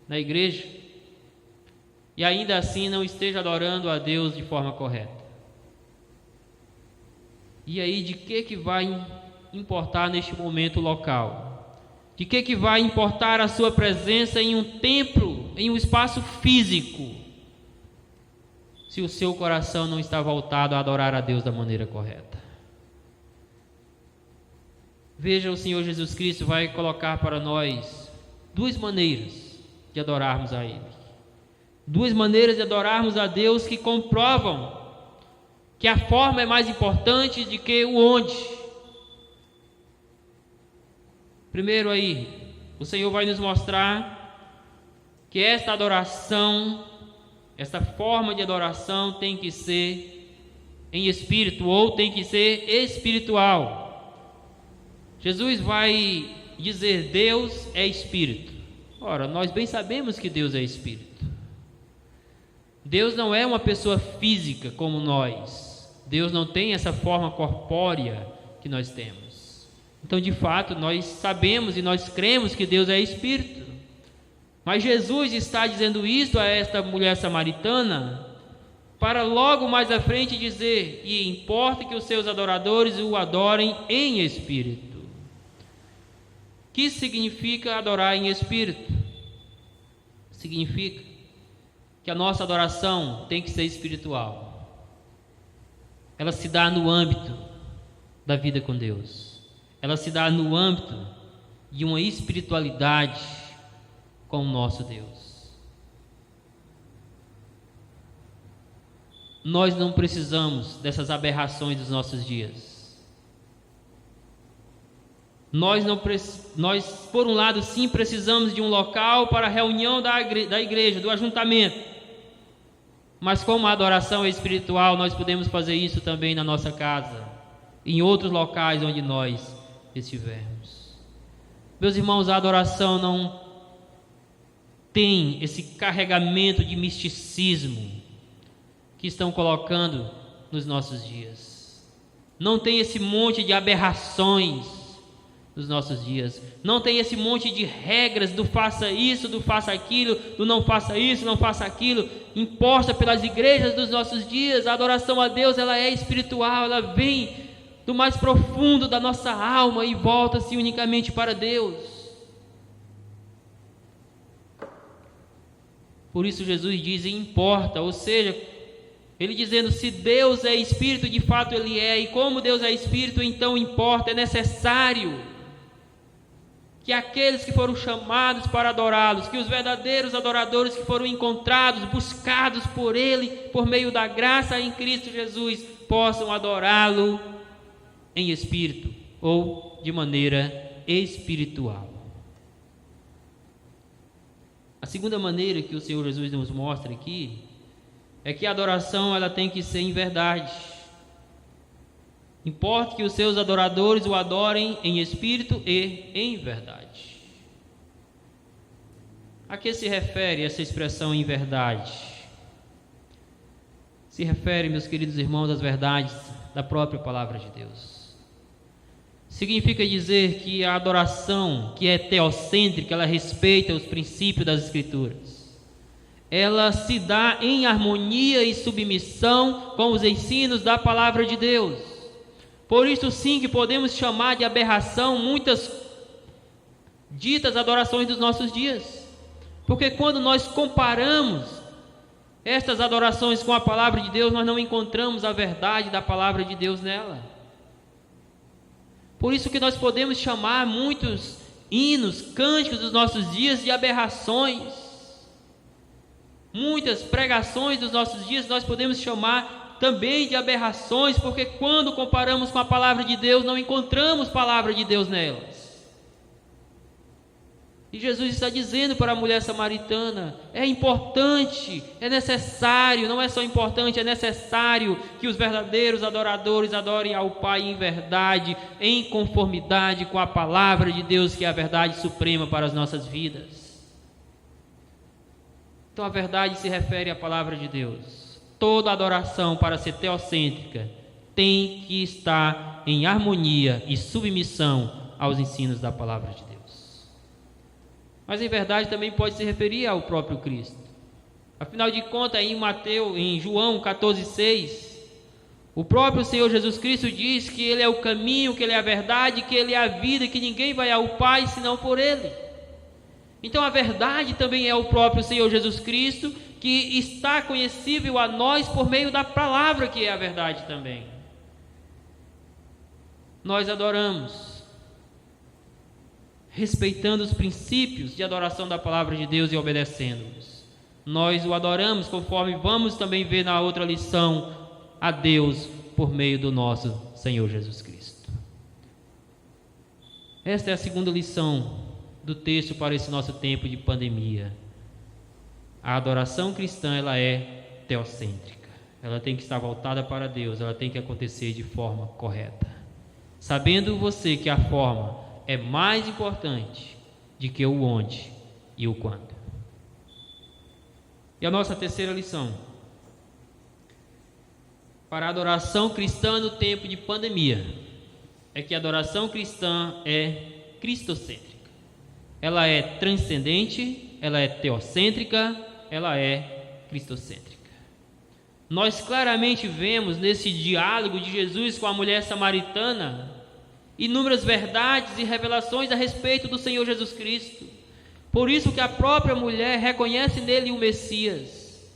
na igreja e ainda assim não esteja adorando a Deus de forma correta. E aí, de que vai importar neste momento local? De que vai importar a sua presença em um templo, em um espaço físico, se o seu coração não está voltado a adorar a Deus da maneira correta? Veja, o Senhor Jesus Cristo vai colocar para nós duas maneiras de adorarmos a Ele. Duas maneiras de adorarmos a Deus que comprovam que a forma é mais importante do que o onde. Primeiro aí, o Senhor vai nos mostrar que esta adoração, esta forma de adoração tem que ser em espírito, ou tem que ser espiritual. Jesus vai dizer: Deus é espírito. Ora, nós bem sabemos que Deus é espírito. Deus não é uma pessoa física como nós. Deus não tem essa forma corpórea que nós temos. Então, de fato, nós sabemos e nós cremos que Deus é espírito. Mas Jesus está dizendo isto a esta mulher samaritana para logo mais à frente dizer: e importa que os seus adoradores o adorem em espírito. O que significa adorar em espírito? Significa que a nossa adoração tem que ser espiritual. Ela se dá no âmbito da vida com Deus. Ela se dá no âmbito de uma espiritualidade com o nosso Deus. Nós não precisamos dessas aberrações dos nossos dias. Nós, por um lado, sim, precisamos de um local para a reunião da igreja, do ajuntamento. Mas como a adoração é espiritual, nós podemos fazer isso também na nossa casa, em outros locais onde nós estivermos. Meus irmãos, a adoração não tem esse carregamento de misticismo que estão colocando nos nossos dias. Não tem esse monte de aberrações nos nossos dias. Não tem esse monte de regras do faça isso, do faça aquilo, do não faça isso, não faça aquilo, imposta pelas igrejas dos nossos dias. A adoração a Deus, ela é espiritual, ela vem do mais profundo da nossa alma e volta-se unicamente para Deus. Por isso Jesus diz: importa, ou seja, ele dizendo: se Deus é espírito, de fato ele é, e como Deus é espírito, então importa, é necessário que aqueles que foram chamados para adorá-los, que os verdadeiros adoradores que foram encontrados, buscados por ele, por meio da graça em Cristo Jesus, possam adorá-lo em espírito ou de maneira espiritual. A segunda maneira que o Senhor Jesus nos mostra aqui é que a adoração ela tem que ser em verdade. Importa que os seus adoradores o adorem em espírito e em verdade. A que se refere essa expressão em verdade? Se refere, meus queridos irmãos, às verdades da própria palavra de Deus. Significa dizer que a adoração, que é teocêntrica, ela respeita os princípios das Escrituras. Ela se dá em harmonia e submissão com os ensinos da palavra de Deus. Por isso sim que podemos chamar de aberração muitas ditas adorações dos nossos dias. Porque quando nós comparamos estas adorações com a palavra de Deus, nós não encontramos a verdade da palavra de Deus nela. Por isso que nós podemos chamar muitos hinos, cânticos dos nossos dias de aberrações. Muitas pregações dos nossos dias nós podemos chamar também de aberrações, porque quando comparamos com a palavra de Deus, não encontramos palavra de Deus nelas. E Jesus está dizendo para a mulher samaritana: é importante, é necessário, não é só importante, é necessário que os verdadeiros adoradores adorem ao Pai em verdade, em conformidade com a palavra de Deus, que é a verdade suprema para as nossas vidas. Então a verdade se refere à palavra de Deus. Toda adoração, para ser teocêntrica, tem que estar em harmonia e submissão aos ensinos da palavra de Deus. Mas em verdade também pode se referir ao próprio Cristo. Afinal de contas, em João 14,6, o próprio Senhor Jesus Cristo diz que Ele é o caminho, que Ele é a verdade, que Ele é a vida, que ninguém vai ao Pai senão por Ele. Então a verdade também é o próprio Senhor Jesus Cristo, que está conhecível a nós por meio da palavra, que é a verdade também. Nós adoramos respeitando os princípios de adoração da palavra de Deus e obedecendo-os. Nós o adoramos conforme vamos também ver na outra lição, a Deus por meio do nosso Senhor Jesus Cristo. Esta é a segunda lição do texto para esse nosso tempo de pandemia. A adoração cristã, ela é teocêntrica. Ela tem que estar voltada para Deus, ela tem que acontecer de forma correta. Sabendo você que a forma é mais importante do que o onde e o quando. E a nossa terceira lição. Para a adoração cristã no tempo de pandemia, é que a adoração cristã é cristocêntrica. Ela é transcendente, ela é teocêntrica, ela é cristocêntrica. Nós claramente vemos nesse diálogo de Jesus com a mulher samaritana inúmeras verdades e revelações a respeito do Senhor Jesus Cristo. Por isso que a própria mulher reconhece nele o Messias.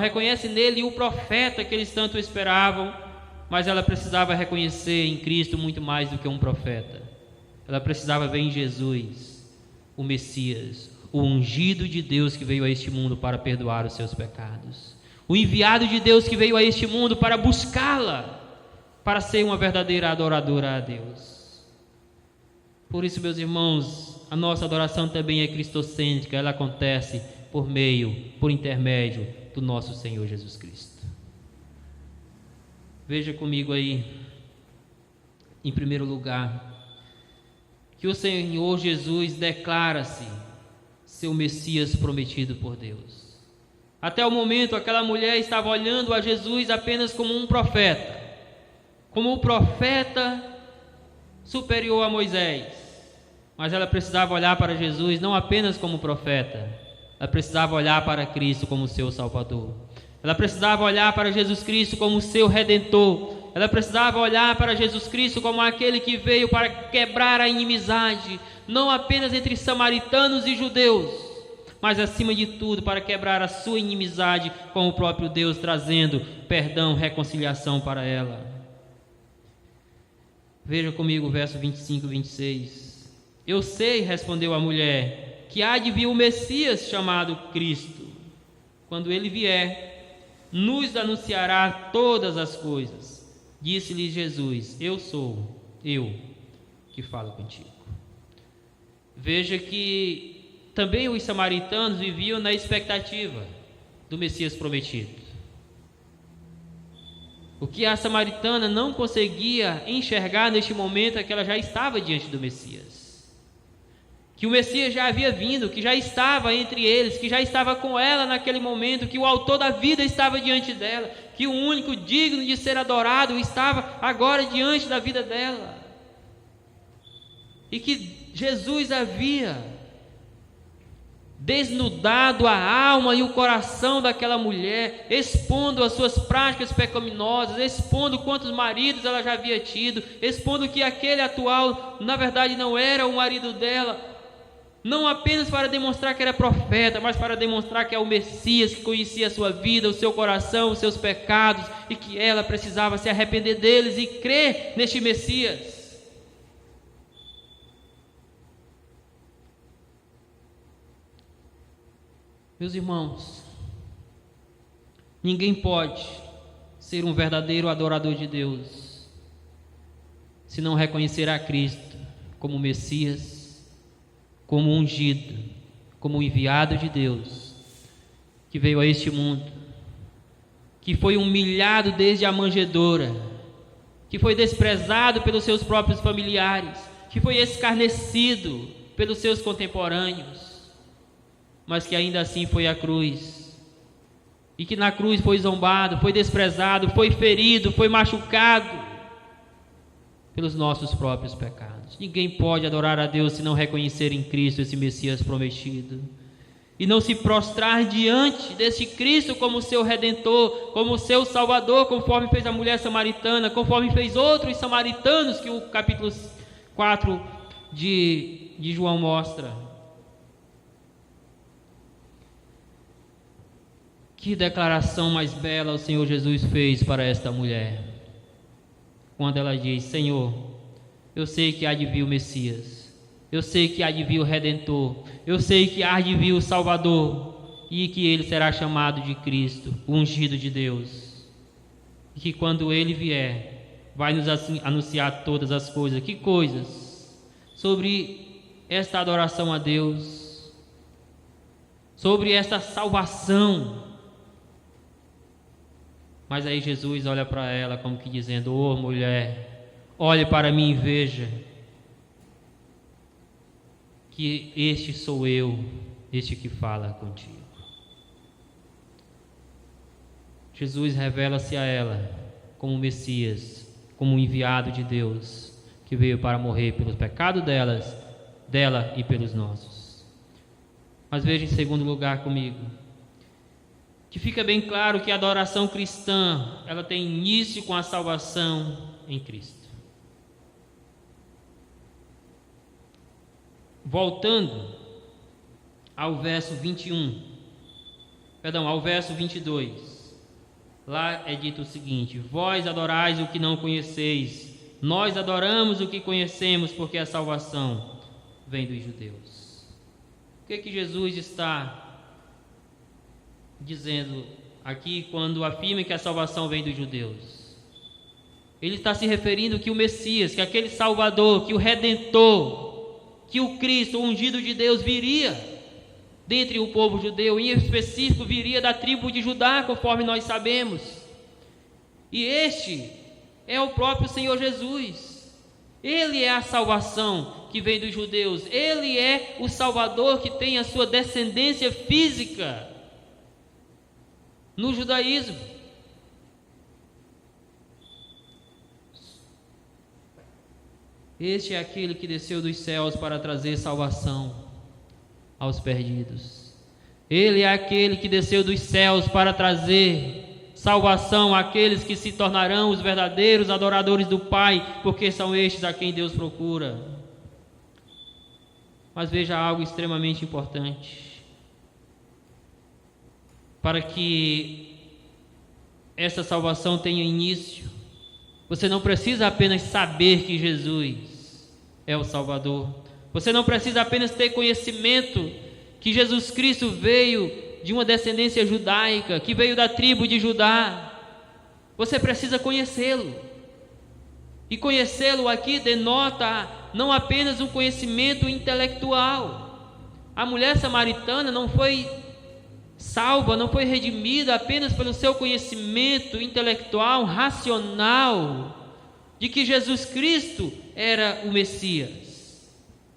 Reconhece nele o profeta que eles tanto esperavam, mas ela precisava reconhecer em Cristo muito mais do que um profeta. Ela precisava ver em Jesus o Messias, o ungido de Deus que veio a este mundo para perdoar os seus pecados, o enviado de Deus que veio a este mundo para buscá-la, para ser uma verdadeira adoradora a Deus. Por isso, meus irmãos, a nossa adoração também é cristocêntrica. Ela acontece por intermédio do nosso Senhor Jesus Cristo. Veja comigo aí, em primeiro lugar, que o Senhor Jesus declara-se seu Messias prometido por Deus. Até o momento, aquela mulher estava olhando a Jesus apenas como um profeta, como o profeta superior a Moisés. Mas ela precisava olhar para Jesus não apenas como profeta, ela precisava olhar para Cristo como seu Salvador. Ela precisava olhar para Jesus Cristo como seu Redentor. Ela precisava olhar para Jesus Cristo como aquele que veio para quebrar a inimizade, não apenas entre samaritanos e judeus, mas acima de tudo para quebrar a sua inimizade com o próprio Deus, trazendo perdão, reconciliação para ela. Veja comigo o verso 25 e 26. Eu sei, respondeu a mulher, que há de vir o Messias chamado Cristo. Quando ele vier, nos anunciará todas as coisas. Disse-lhe Jesus: eu sou eu que falo contigo. Veja que também os samaritanos viviam na expectativa do Messias prometido. O que a samaritana não conseguia enxergar neste momento é que ela já estava diante do Messias, que o Messias já havia vindo, que já estava entre eles, que já estava com ela naquele momento, que o autor da vida estava diante dela, que o único digno de ser adorado estava agora diante da vida dela, e que Jesus havia desnudado a alma e o coração daquela mulher, expondo as suas práticas pecaminosas, expondo quantos maridos ela já havia tido, expondo que aquele atual, na verdade, não era o marido dela, não apenas para demonstrar que era profeta, mas para demonstrar que é o Messias, que conhecia a sua vida, o seu coração, os seus pecados, e que ela precisava se arrepender deles e crer neste Messias. Meus irmãos, ninguém pode ser um verdadeiro adorador de Deus se não reconhecer a Cristo como Messias, como ungido, como enviado de Deus, que veio a este mundo, que foi humilhado desde a manjedoura, que foi desprezado pelos seus próprios familiares, que foi escarnecido pelos seus contemporâneos, mas que ainda assim foi à cruz, e que na cruz foi zombado, foi desprezado, foi ferido, foi machucado pelos nossos próprios pecados. Ninguém pode adorar a Deus se não reconhecer em Cristo esse Messias prometido, e não se prostrar diante desse Cristo como seu Redentor, como seu Salvador, conforme fez a mulher samaritana, conforme fez outros samaritanos que o capítulo 4 de João mostra. Que declaração mais bela o Senhor Jesus fez para esta mulher, quando ela diz: Senhor, eu sei que há de vir o Messias, eu sei que há de vir o Redentor, eu sei que há de vir o Salvador, e que ele será chamado de Cristo, o ungido de Deus, e que quando ele vier, vai nos anunciar todas as coisas. Que coisas? Sobre esta adoração a Deus, sobre esta salvação. Mas aí Jesus olha para ela como que dizendo: "Ô mulher, olhe para mim e veja que este sou eu, este que fala contigo." Jesus revela-se a ela como Messias, como um enviado de Deus, que veio para morrer pelos pecados dela e pelos nossos. Mas veja em segundo lugar comigo, que fica bem claro que a adoração cristã, ela tem início com a salvação em Cristo. Voltando ao verso 22. Lá é dito o seguinte: "Vós adorais o que não conheceis, nós adoramos o que conhecemos, porque a salvação vem dos judeus." O que Jesus está dizendo aqui quando afirma que a salvação vem dos judeus? Ele está se referindo que o Messias, que aquele Salvador, que o Redentor, que o Cristo, o ungido de Deus, viria dentre o povo judeu, em específico viria da tribo de Judá, conforme nós sabemos. E este é o próprio Senhor Jesus. Ele é a salvação que vem dos judeus. Ele é o Salvador que tem a sua descendência física no judaísmo. Este é aquele que desceu dos céus para trazer salvação aos perdidos. Ele é aquele que desceu dos céus para trazer salvação àqueles que se tornarão os verdadeiros adoradores do Pai, porque são estes a quem Deus procura. Mas veja algo extremamente importante: para que essa salvação tenha início, você não precisa apenas saber que Jesus é o Salvador. Você não precisa apenas ter conhecimento que Jesus Cristo veio de uma descendência judaica, que veio da tribo de Judá. Você precisa conhecê-lo. E conhecê-lo aqui denota não apenas um conhecimento intelectual. A mulher samaritana não foi salva, não foi redimida apenas pelo seu conhecimento intelectual, racional, de que Jesus Cristo era o Messias.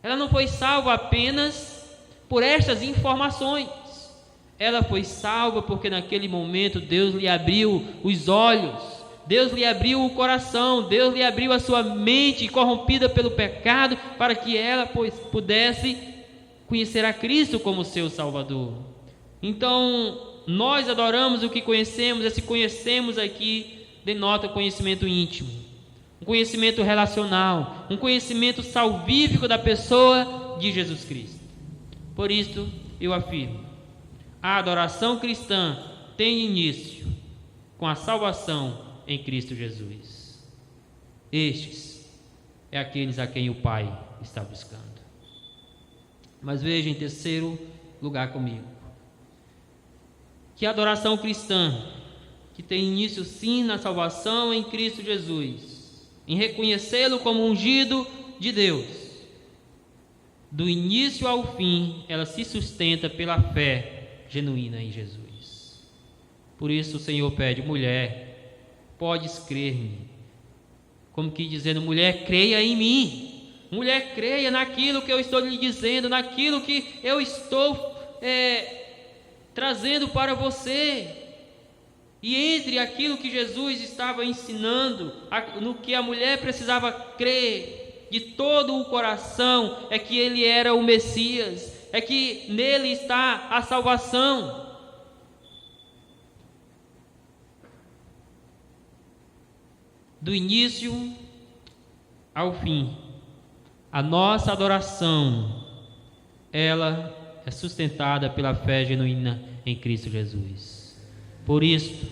Ela não foi salva apenas por estas informações. Ela foi salva porque naquele momento Deus lhe abriu os olhos, Deus lhe abriu o coração, Deus lhe abriu a sua mente corrompida pelo pecado, para que ela pudesse conhecer a Cristo como seu Salvador. Então, nós adoramos o que conhecemos. Esse conhecemos aqui denota conhecimento íntimo, um conhecimento relacional, um conhecimento salvífico da pessoa de Jesus Cristo. Por isso, eu afirmo: a adoração cristã tem início com a salvação em Cristo Jesus. Estes é aqueles a quem o Pai está buscando. Mas veja em terceiro lugar comigo, que a adoração cristã, que tem início sim na salvação em Cristo Jesus, em reconhecê-lo como ungido de Deus, do início ao fim, ela se sustenta pela fé genuína em Jesus. Por isso o Senhor pede: mulher, podes crer-me. Como que dizendo: mulher, creia em mim. Mulher, creia naquilo que eu estou lhe dizendo, naquilo que eu estou trazendo para você. E entre aquilo que Jesus estava ensinando, no que a mulher precisava crer de todo o coração, é que ele era o Messias, é que nele está a salvação. Do início ao fim, a nossa adoração, ela é sustentada pela fé genuína em Cristo Jesus. Por isso,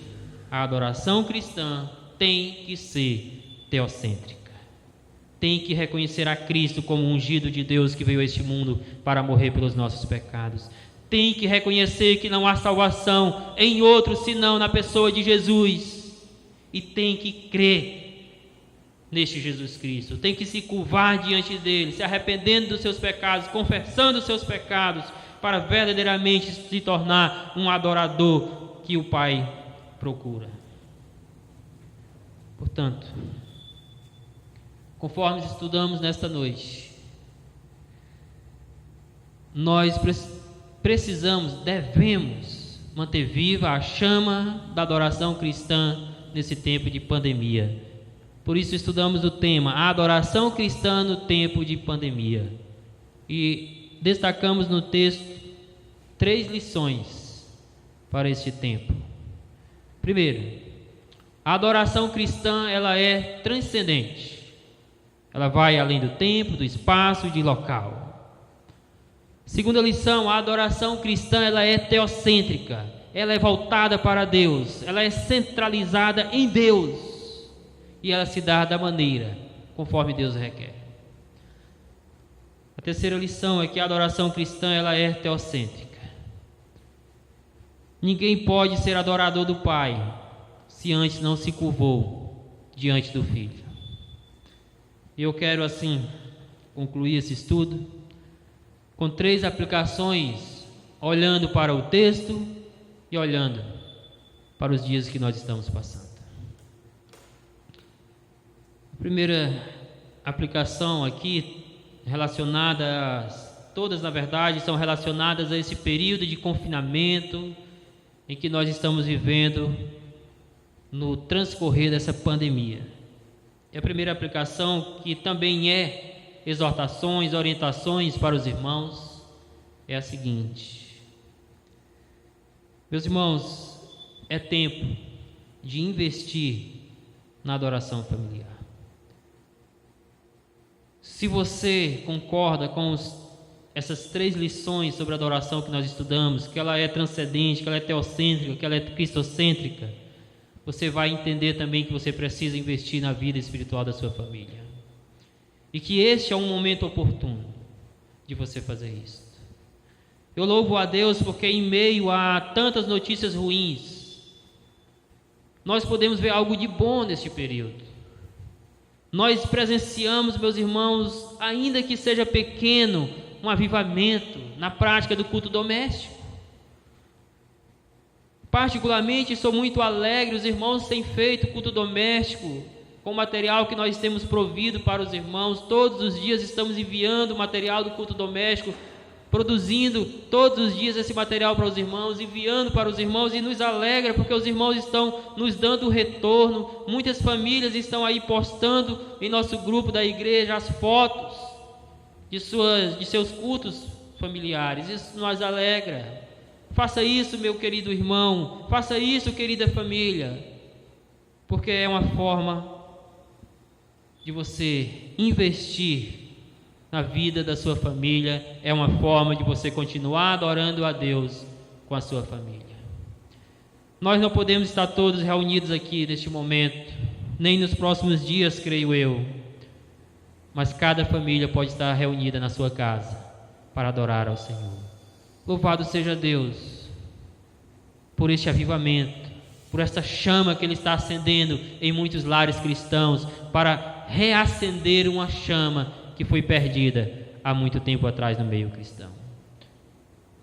a adoração cristã tem que ser teocêntrica. Tem que reconhecer a Cristo como ungido de Deus que veio a este mundo para morrer pelos nossos pecados. Tem que reconhecer que não há salvação em outro senão na pessoa de Jesus. E tem que crer neste Jesus Cristo. Tem que se curvar diante dele, se arrependendo dos seus pecados, confessando os seus pecados, para verdadeiramente se tornar um adorador que o Pai procura. Portanto, conforme estudamos nesta noite, nós devemos manter viva a chama da adoração cristã nesse tempo de pandemia. Por isso estudamos o tema, a adoração cristã no tempo de pandemia. E destacamos no texto 3 lições para este tempo. Primeiro, a adoração cristã, ela é transcendente. Ela vai além do tempo, do espaço e de local. Segunda lição, a adoração cristã, ela é teocêntrica. Ela é voltada para Deus. Ela é centralizada em Deus. E ela se dá da maneira conforme Deus requer. A terceira lição é que a adoração cristã, ela é teocêntrica. Ninguém pode ser adorador do Pai se antes não se curvou diante do Filho. E eu quero assim concluir esse estudo com 3 aplicações, olhando para o texto e olhando para os dias que nós estamos passando. A primeira aplicação aqui, todas na verdade são relacionadas a esse período de confinamento em que nós estamos vivendo no transcorrer dessa pandemia. E a primeira aplicação, que também é exortações, orientações para os irmãos, é a seguinte: meus irmãos, é tempo de investir na adoração familiar. Se você concorda com essas 3 lições sobre a adoração que nós estudamos, que ela é transcendente, que ela é teocêntrica, que ela é cristocêntrica, você vai entender também que você precisa investir na vida espiritual da sua família. E que este é um momento oportuno de você fazer isso. Eu louvo a Deus porque em meio a tantas notícias ruins, nós podemos ver algo de bom neste período. Nós presenciamos, meus irmãos, ainda que seja pequeno, um avivamento na prática do culto doméstico. Particularmente, sou muito alegre, os irmãos têm feito culto doméstico com o material que nós temos provido para os irmãos. Todos os dias estamos enviando material do culto doméstico, produzindo todos os dias esse material para os irmãos, enviando para os irmãos, e nos alegra porque os irmãos estão nos dando retorno. Muitas famílias estão aí postando em nosso grupo da igreja as fotos de seus cultos familiares. Isso nos alegra. Faça isso, meu querido irmão, faça isso, querida família, porque é uma forma de você investir na vida da sua família, é uma forma de você continuar adorando a Deus com a sua família. Nós não podemos estar todos reunidos aqui neste momento, nem nos próximos dias, creio eu, mas cada família pode estar reunida na sua casa para adorar ao Senhor. Louvado seja Deus por este avivamento, por esta chama que Ele está acendendo em muitos lares cristãos, para reacender uma chama que foi perdida há muito tempo atrás no meio cristão.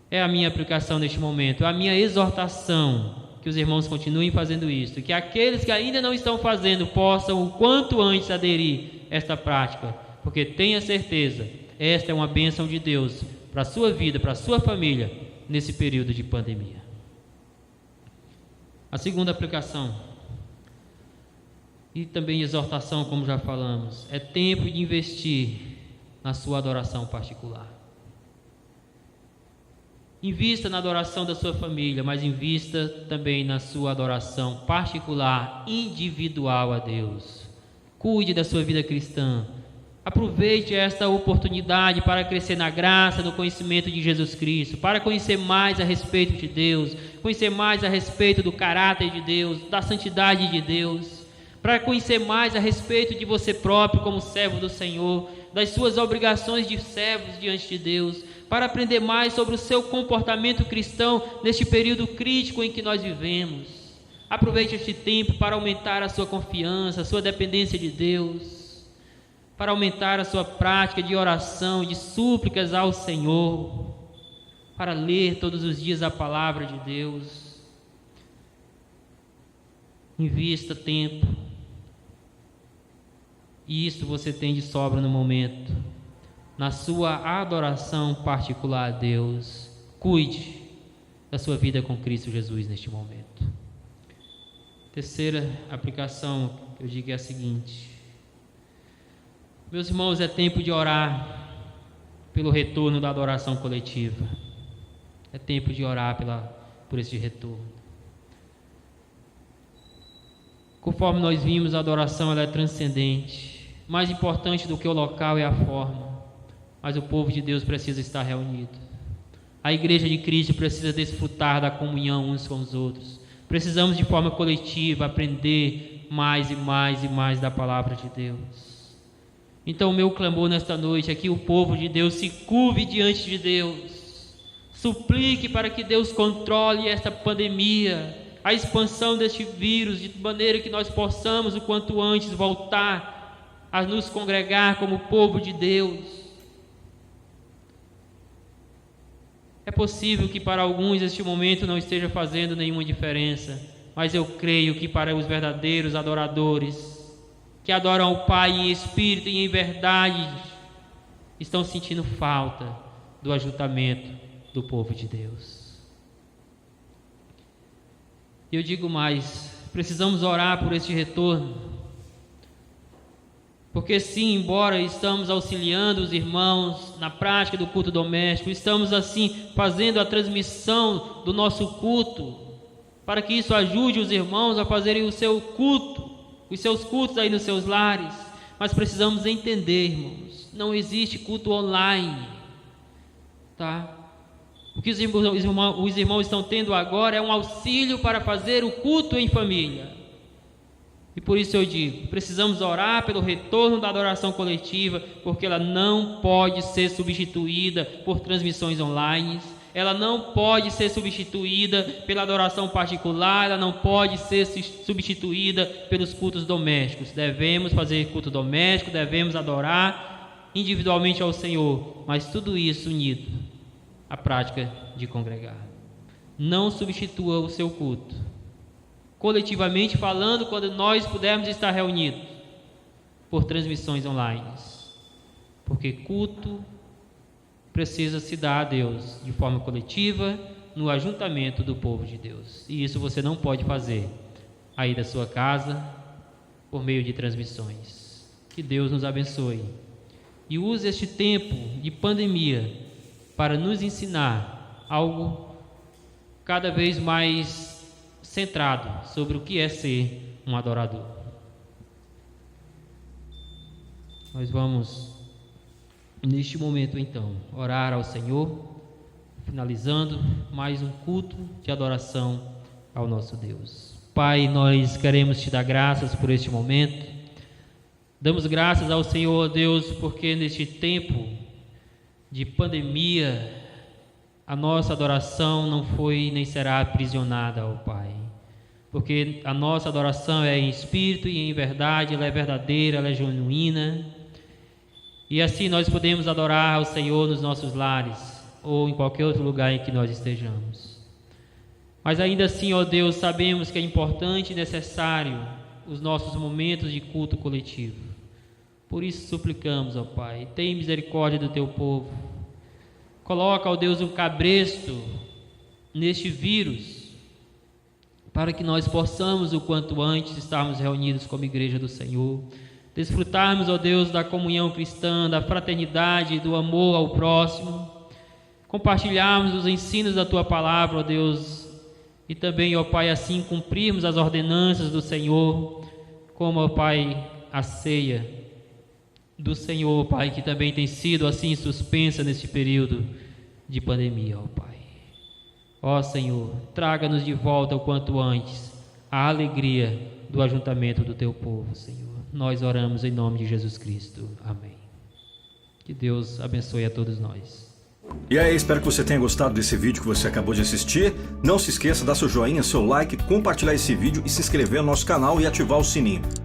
É a minha aplicação neste momento, é a minha exortação, que os irmãos continuem fazendo isso, que aqueles que ainda não estão fazendo possam o quanto antes aderir a esta prática, porque tenha certeza, esta é uma bênção de Deus para a sua vida, para a sua família, nesse período de pandemia. A segunda aplicação, e também exortação, como já falamos, é tempo de investir na sua adoração particular. Invista na adoração da sua família, mas invista também na sua adoração particular, individual a Deus. Cuide da sua vida cristã. Aproveite esta oportunidade para crescer na graça, no conhecimento de Jesus Cristo, para conhecer mais a respeito de Deus, conhecer mais a respeito do caráter de Deus, da santidade de Deus, para conhecer mais a respeito de você próprio como servo do Senhor, das suas obrigações de servos diante de Deus, para aprender mais sobre o seu comportamento cristão neste período crítico em que nós vivemos. Aproveite este tempo para aumentar a sua confiança, a sua dependência de Deus, para aumentar a sua prática de oração, de súplicas ao Senhor, para ler todos os dias a palavra de Deus. Invista tempo, e isso você tem de sobra no momento, na sua adoração particular a Deus. Cuide da sua vida com Cristo Jesus neste momento. Terceira aplicação que eu digo é a seguinte: meus irmãos, é tempo de orar pelo retorno da adoração coletiva. É tempo de orar por esse retorno. Conforme nós vimos, a adoração ela é transcendente. Mais importante do que o local é a forma. Mas o povo de Deus precisa estar reunido. A igreja de Cristo precisa desfrutar da comunhão uns com os outros. Precisamos de forma coletiva aprender mais e mais e mais da palavra de Deus. Então o meu clamor nesta noite é que o povo de Deus se curve diante de Deus. Suplique para que Deus controle esta pandemia, a expansão deste vírus, de maneira que nós possamos o quanto antes voltar a nos congregar como povo de Deus. É possível que para alguns este momento não esteja fazendo nenhuma diferença, mas eu creio que para os verdadeiros adoradores, que adoram ao Pai em espírito e em verdade, estão sentindo falta do ajuntamento do povo de Deus. Eu digo mais, precisamos orar por este retorno, porque sim, embora estamos auxiliando os irmãos na prática do culto doméstico, estamos assim fazendo a transmissão do nosso culto, para que isso ajude os irmãos a fazerem o seu culto, os seus cultos aí nos seus lares. Mas precisamos entender, irmãos, não existe culto online, tá? O que os irmãos estão tendo agora é um auxílio para fazer o culto em família. E por isso eu digo, precisamos orar pelo retorno da adoração coletiva, porque ela não pode ser substituída por transmissões online, ela não pode ser substituída pela adoração particular, ela não pode ser substituída pelos cultos domésticos. Devemos fazer culto doméstico, devemos adorar individualmente ao Senhor, mas tudo isso unido à prática de congregar. Não substitua o seu culto, coletivamente falando, quando nós pudermos estar reunidos, por transmissões online, porque culto precisa se dar a Deus de forma coletiva, no ajuntamento do povo de Deus, e isso você não pode fazer aí da sua casa, por meio de transmissões. Que Deus nos abençoe e use este tempo de pandemia para nos ensinar algo cada vez mais centrado sobre o que é ser um adorador. Nós vamos, neste momento então, orar ao Senhor, finalizando mais um culto de adoração ao nosso Deus. Pai, nós queremos te dar graças por este momento. Damos graças ao Senhor, Deus, porque neste tempo de pandemia, a nossa adoração não foi nem será aprisionada, ó Pai, porque a nossa adoração é em espírito e em verdade, ela é verdadeira, ela é genuína, e assim nós podemos adorar ao Senhor nos nossos lares, ou em qualquer outro lugar em que nós estejamos. Mas ainda assim, ó Deus, sabemos que é importante e necessário os nossos momentos de culto coletivo. Por isso suplicamos, ó Pai, tem misericórdia do teu povo. Coloca, ó Deus, um cabresto neste vírus, para que nós possamos o quanto antes estarmos reunidos como igreja do Senhor, desfrutarmos, ó Deus, da comunhão cristã, da fraternidade, do amor ao próximo, compartilharmos os ensinos da Tua palavra, ó Deus, e também, ó Pai, assim cumprirmos as ordenanças do Senhor, como, ó Pai, a ceia do Senhor, ó Pai, que também tem sido assim suspensa neste período de pandemia, ó Pai. Ó Senhor, traga-nos de volta o quanto antes a alegria do ajuntamento do Teu povo, Senhor. Nós oramos em nome de Jesus Cristo. Amém. Que Deus abençoe a todos nós. E aí, espero que você tenha gostado desse vídeo que você acabou de assistir. Não se esqueça de dar seu joinha, seu like, compartilhar esse vídeo e se inscrever no nosso canal e ativar o sininho.